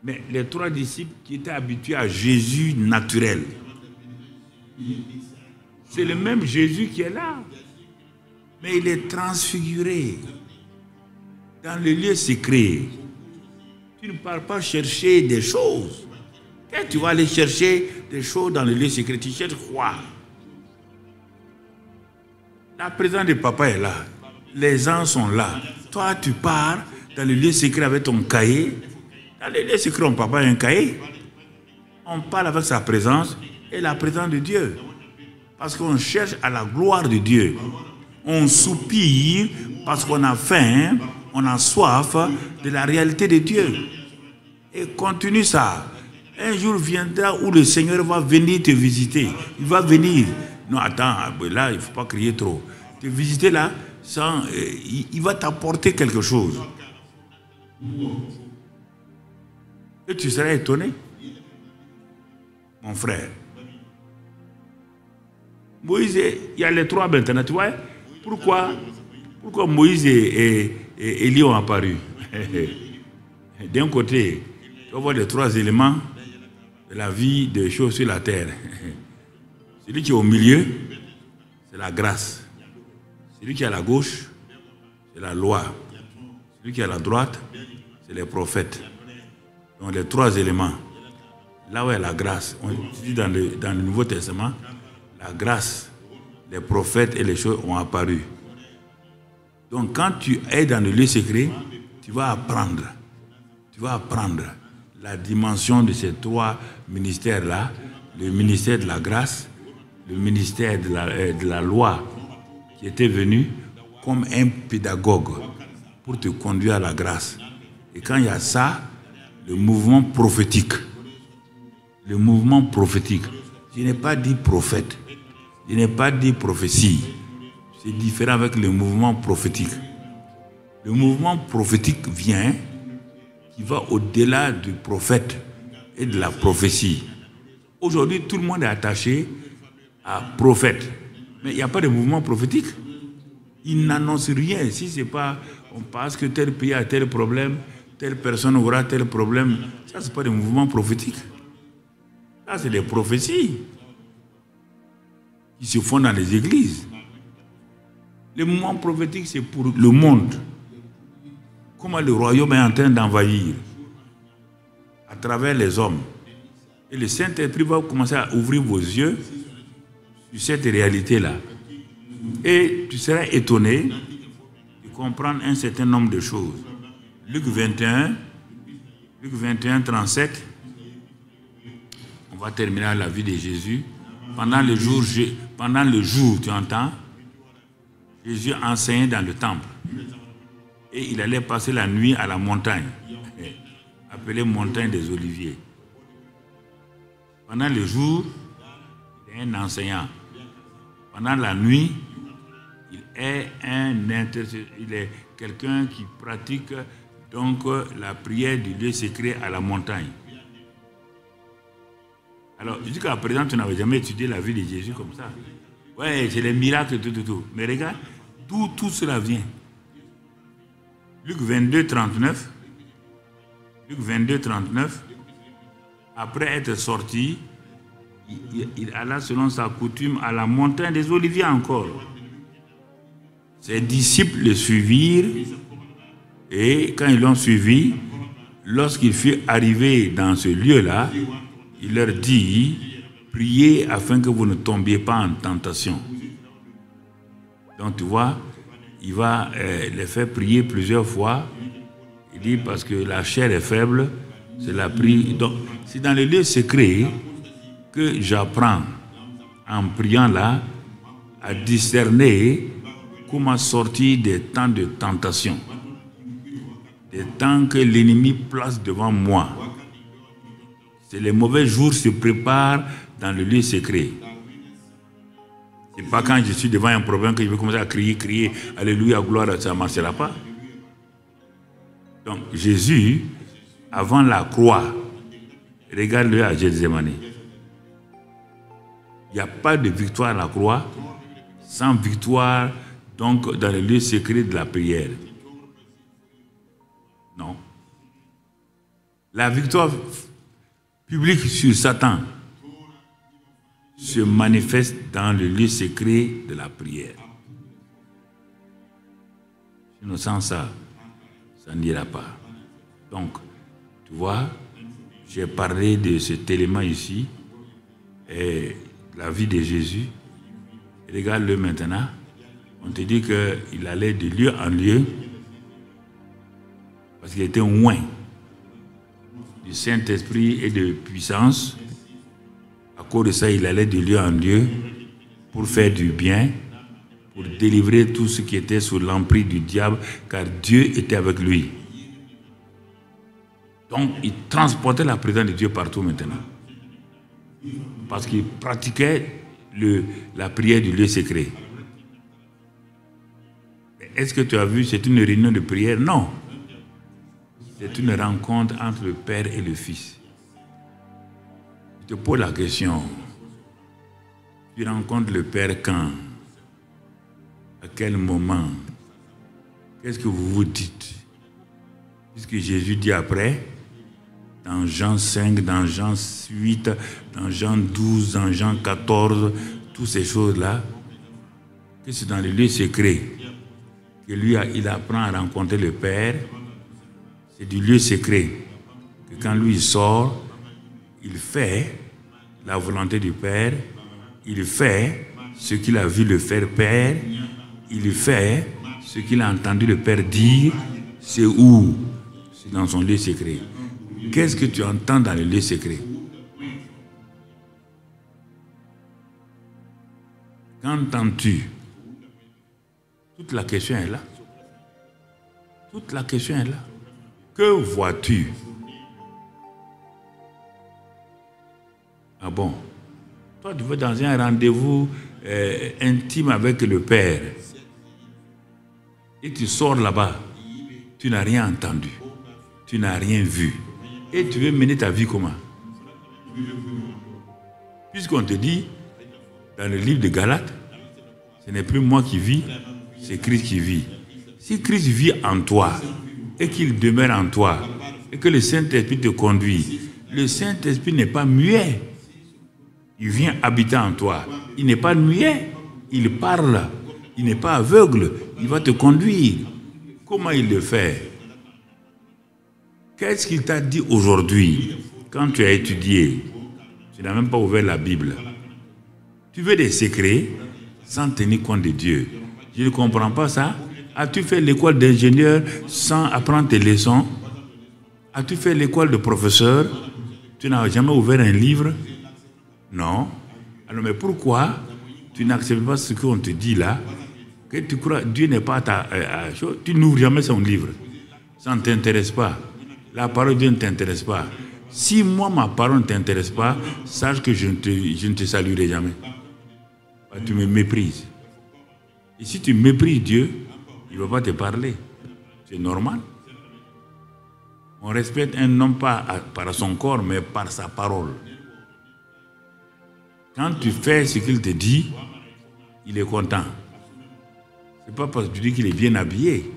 mais les 3 disciples qui étaient habitués à Jésus naturel, c'est le même Jésus qui est là, mais il est transfiguré dans le lieu secret. Tu ne pars pas chercher des choses. Quand tu vas aller chercher des choses dans le lieu secret, tu cherches quoi? La présence de papa est là. Les gens sont là. Toi, tu pars dans le lieu secret avec ton cahier. Dans le lieu secret, on ne parle pas un cahier. On parle avec sa présence et la présence de Dieu. Parce qu'on cherche à la gloire de Dieu. On soupire parce qu'on a faim, on a soif de la réalité de Dieu. Et continue ça. Un jour viendra où le Seigneur va venir te visiter. Il va venir. Non, attends, là, il ne faut pas crier trop. Te visiter là, il va t'apporter quelque chose. Et tu seras étonné, mon frère. Moïse, il y a les 3 maintenant, tu vois. Pourquoi Moïse et Élie ont apparu? D'un côté, tu vas voir les 3 éléments de la vie des choses sur la terre. Celui qui est au milieu, c'est la grâce. Celui qui est à la gauche, c'est la loi. Celui qui est à la droite, c'est les prophètes. Donc les 3 éléments. Là où est la grâce, on dit dans le Nouveau Testament, la grâce, les prophètes et les choses ont apparu. Donc quand tu es dans le lieu secret, tu vas apprendre. Tu vas apprendre la dimension de ces 3 ministères-là. Le ministère de la grâce, le ministère de la loi qui était venu comme un pédagogue pour te conduire à la grâce. Et quand il y a ça, le mouvement prophétique. Le mouvement prophétique. Je n'ai pas dit prophète. Je n'ai pas dit prophétie. C'est différent avec le mouvement prophétique. Le mouvement prophétique vient, qui va au-delà du prophète et de la prophétie. Aujourd'hui, tout le monde est attaché à prophète. Mais il n'y a pas de mouvement prophétique. Il n'annonce rien. Si ce n'est pas, on pense que tel pays a tel problème, telle personne aura tel problème. Ça, ce n'est pas des mouvements prophétiques. Ça, c'est des prophéties qui se font dans les églises. Le mouvement prophétique, c'est pour le monde. Comment le royaume est en train d'envahir à travers les hommes. Et le Saint-Esprit va commencer à ouvrir vos yeux sur cette réalité-là. Et tu seras étonné de comprendre un certain nombre de choses. Luc 21, 37. On va terminer la vie de Jésus. Pendant le jour, tu entends, Jésus enseignait dans le temple. Et il allait passer la nuit à la montagne, appelée montagne des Oliviers. Pendant le jour, il est un enseignant. Pendant la nuit, il est il est quelqu'un qui pratique donc la prière du lieu secret à la montagne. Alors, jusqu'à présent, tu n'avais jamais étudié la vie de Jésus comme ça. Ouais, c'est les miracles, tout. Mais regarde, d'où tout cela vient. Luc 22, 39. Luc 22, 39. Après être sorti, il alla selon sa coutume à la montagne des Oliviers encore. Ses disciples le suivirent et quand ils l'ont suivi, lorsqu'il fut arrivé dans ce lieu-là, il leur dit, priez afin que vous ne tombiez pas en tentation. Donc tu vois, il va les faire prier plusieurs fois. Il dit parce que la chair est faible, c'est la prière. Donc c'est dans le lieu secret que j'apprends en priant là à discerner comment sortir des temps de tentation, des temps que l'ennemi place devant moi. C'est les mauvais jours se préparent dans le lieu secret. C'est pas quand je suis devant un problème que je vais commencer à crier, alléluia, gloire, ça ne marchera pas. Donc Jésus, avant la croix, regarde-le à Gethsémani. Il n'y a pas de victoire à la croix sans victoire donc dans le lieu secret de la prière. Non. La victoire publique sur Satan se manifeste dans le lieu secret de la prière. Sinon, sans ça, ça n'ira pas. Donc, tu vois, j'ai parlé de cet élément ici, et la vie de Jésus. Regarde-le maintenant. On te dit qu'il allait de lieu en lieu parce qu'il était loin du Saint-Esprit et de puissance. À cause de ça, il allait de lieu en lieu pour faire du bien, pour délivrer tout ce qui était sous l'emprise du diable, car Dieu était avec lui. Donc, il transportait la présence de Dieu partout maintenant. Parce qu'il pratiquait la prière du lieu secret. Est-ce que tu as vu, c'est une réunion de prière? Non. C'est une rencontre entre le Père et le Fils. Je te pose la question. Tu rencontres le Père quand? À quel moment? Qu'est-ce que vous vous dites? Puisque Jésus dit après, dans Jean 5, dans Jean 8, dans Jean 12, dans Jean 14, toutes ces choses-là, que c'est dans le lieu secret que lui, il apprend à rencontrer le Père. C'est du lieu secret que quand lui il sort, il fait la volonté du Père, il fait ce qu'il a vu le faire Père, il fait ce qu'il a entendu le Père dire. C'est où? C'est dans son lieu secret. Qu'est-ce que tu entends dans le lieu secret? Qu'entends-tu? Toute la question est là. Toute la question est là. Que vois-tu? Ah bon? Toi, tu vas dans un rendez-vous intime avec le Père. Et tu sors là-bas. Tu n'as rien entendu. Tu n'as rien vu. Et tu veux mener ta vie comment? Puisqu'on te dit, dans le livre de Galates, ce n'est plus moi qui vis, c'est Christ qui vit. Si Christ vit en toi et qu'il demeure en toi et que le Saint-Esprit te conduit, le Saint-Esprit n'est pas muet. Il vient habiter en toi. Il n'est pas muet. Il parle. Il n'est pas aveugle. Il va te conduire. Comment il le fait? Qu'est-ce qu'il t'a dit aujourd'hui quand tu as étudié? Tu n'as même pas ouvert la Bible. Tu veux des secrets sans tenir compte de Dieu. Je ne comprends pas ça. As-tu fait l'école d'ingénieur sans apprendre tes leçons? As-tu fait l'école de professeur? Tu n'as jamais ouvert un livre? Non. Alors, mais pourquoi tu n'acceptes pas ce qu'on te dit là? Que tu crois Dieu n'est pas ta chose? Tu n'ouvres jamais son livre. Ça ne t'intéresse pas. La parole de Dieu ne t'intéresse pas. Si moi, ma parole ne t'intéresse pas, sache que je ne te saluerai jamais. Tu me méprises. Et si tu méprises Dieu, il ne va pas te parler. C'est normal. On respecte un homme pas par son corps, mais par sa parole. Quand tu fais ce qu'il te dit, il est content. Ce n'est pas parce que tu dis qu'il est bien habillé.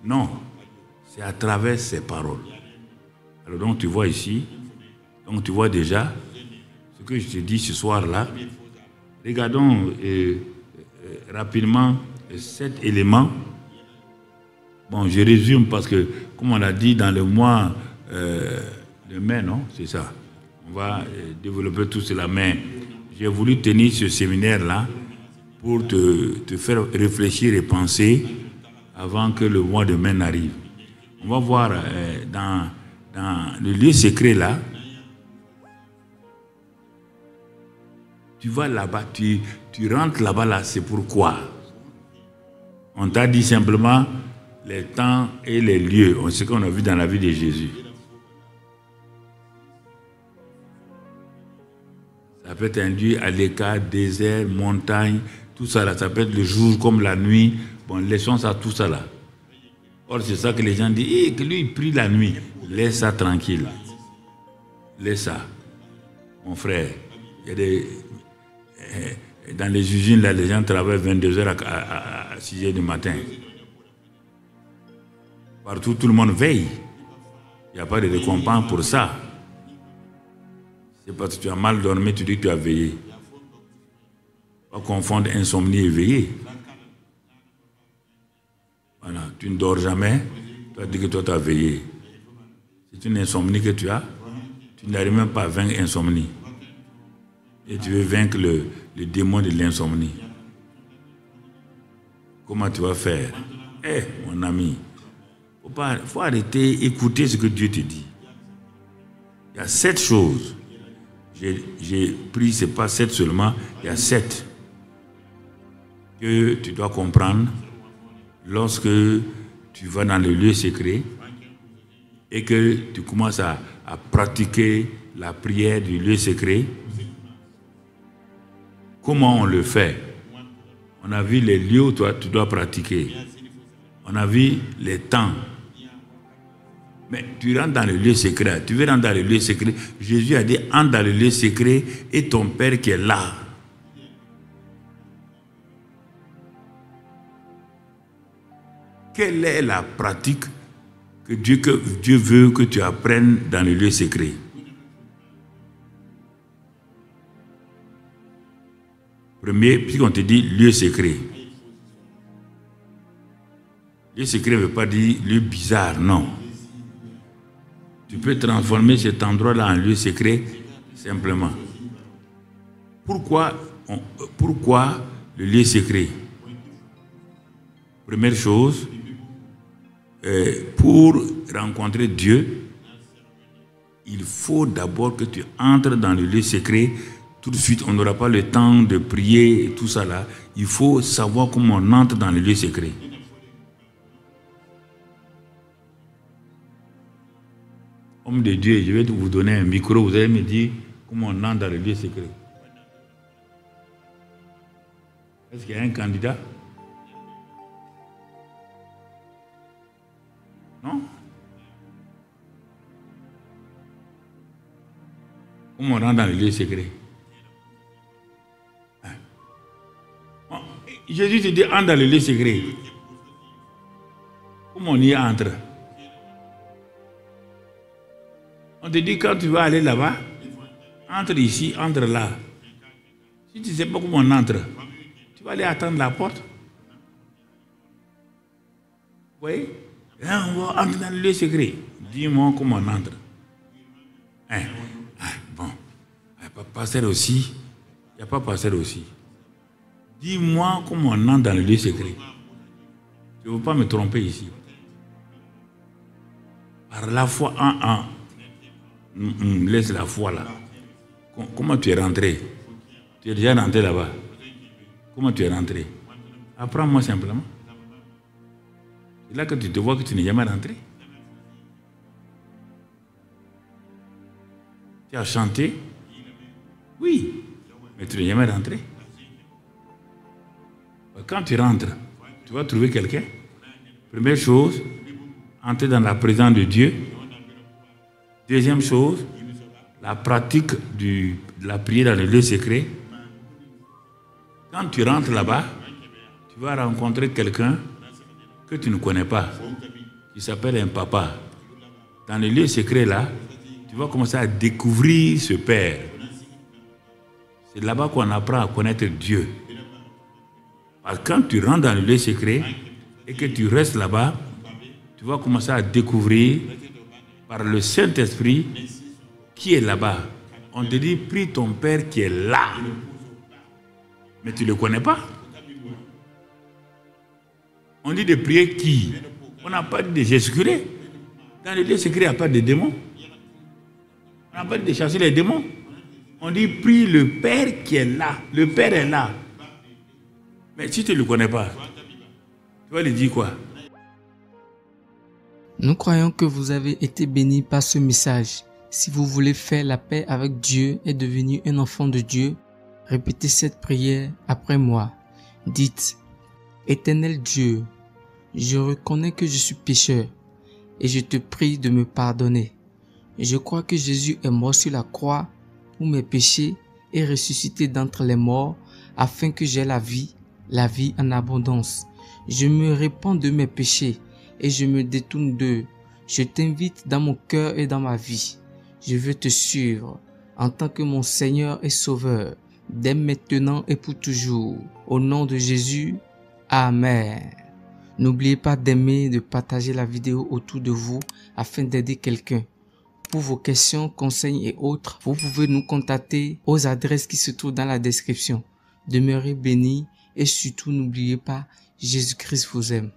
Non. C'est à travers ses paroles. Alors donc tu vois ici, donc tu vois déjà ce que je te dis ce soir-là. Regardons rapidement 7 éléments. Bon, je résume parce que, comme on l'a dit, dans le mois de mai, non? C'est ça. On va développer tout cela. Mais j'ai voulu tenir ce séminaire-là pour te faire réfléchir et penser avant que le mois de mai n'arrive. On va voir dans le lieu secret là. Tu vas là-bas, tu rentres là-bas là, c'est pourquoi. On t'a dit simplement les temps et les lieux. C'est ce qu'on a vu dans la vie de Jésus. Ça peut être un lieu à l'écart, désert, montagne, tout ça là. Ça peut être le jour comme la nuit. Bon, laissons ça, tout ça là. Or, c'est ça que les gens disent, que lui, il prie la nuit. Laisse ça tranquille. Laisse ça. Mon frère, il y a des... dans les usines, là, les gens travaillent 22h à 6h du matin. Partout, tout le monde veille. Il n'y a pas de récompense pour ça. C'est parce que tu as mal dormi, tu dis que tu as veillé. Pas confondre insomnie et veiller. Voilà, tu ne dors jamais, tu as dit que toi tu as veillé. C'est une insomnie que tu as, tu n'arrives même pas à vaincre l'insomnie. Et tu veux vaincre le démon de l'insomnie. Comment tu vas faire? Mon ami, faut arrêter, écouter ce que Dieu te dit. Il y a 7 choses. J'ai pris, ce n'est pas 7 seulement, il y a 7 que tu dois comprendre lorsque tu vas dans le lieu secret et que tu commences à pratiquer la prière du lieu secret. Comment on le fait? On a vu les lieux où tu dois pratiquer. On a vu les temps. Mais tu rentres dans le lieu secret. Tu veux rentrer dans le lieu secret. Jésus a dit, entre dans le lieu secret et ton Père qui est là. Quelle est la pratique que Dieu veut que tu apprennes dans le lieu secret? Premier, puisqu'on te dit lieu secret. Lieu secret ne veut pas dire lieu bizarre, non. Tu peux transformer cet endroit-là en lieu secret simplement. Pourquoi le lieu secret? Première chose, pour rencontrer Dieu, il faut d'abord que tu entres dans le lieu secret. Tout de suite, on n'aura pas le temps de prier et tout ça là. Il faut savoir comment on entre dans le lieu secret. Homme de Dieu, je vais vous donner un micro, vous allez me dire comment on entre dans le lieu secret. Est-ce qu'il y a un candidat? Non? Comment on rentre dans le lieu secret? Jésus te dit, entre dans le lieu secret. Comment on y entre? On te dit, quand tu vas aller là-bas, entre ici, entre là. Si tu ne sais pas comment on entre, tu vas aller attendre la porte. Vous voyez? Là, on va entrer dans le lieu secret. Dis-moi comment on entre. Bon. Il n'y a pas pasteur aussi. Il n'y a pas pasteur aussi. Dis-moi comment on entre dans le lieu secret. Je ne veux pas me tromper ici. Par la foi laisse la foi là. Comment tu es rentré? Tu es déjà rentré là-bas. Comment tu es rentré? Apprends-moi simplement. C'est là que tu te vois que tu n'es jamais rentré. Tu as chanté? Oui, mais tu n'es jamais rentré. Quand tu rentres, tu vas trouver quelqu'un. Première chose, entrer dans la présence de Dieu. Deuxième chose, la pratique de la prière dans le lieu secret. Quand tu rentres là-bas, tu vas rencontrer quelqu'un que tu ne connais pas, qui s'appelle un papa. Dans le lieu secret là, tu vas commencer à découvrir ce Père. C'est là-bas qu'on apprend à connaître Dieu. Parce que quand tu rentres dans le lieu secret et que tu restes là-bas, tu vas commencer à découvrir par le Saint-Esprit qui est là-bas. On te dit, prie ton Père qui est là. Mais tu ne le connais pas. On dit de prier qui? On n'a pas dit de Jésus-Christ. Dans le lieu secret, il n'y a pas de démons. On n'a pas dit de chasser les démons. On dit, prie le Père qui est là. Le Père est là. Mais si tu ne le connais pas, tu vas lui dire quoi? Nous croyons que vous avez été bénis par ce message. Si vous voulez faire la paix avec Dieu et devenir un enfant de Dieu, répétez cette prière après moi. Dites, Éternel Dieu, je reconnais que je suis pécheur et je te prie de me pardonner. Je crois que Jésus est mort sur la croix pour mes péchés et ressuscité d'entre les morts afin que j'aie la vie en abondance. Je me répands de mes péchés et je me détourne d'eux. Je t'invite dans mon cœur et dans ma vie. Je veux te suivre en tant que mon Seigneur et Sauveur, dès maintenant et pour toujours. Au nom de Jésus, Amen. N'oubliez pas d'aimer et de partager la vidéo autour de vous afin d'aider quelqu'un. Pour vos questions, conseils et autres, vous pouvez nous contacter aux adresses qui se trouvent dans la description. Demeurez bénis et surtout n'oubliez pas, Jésus-Christ vous aime.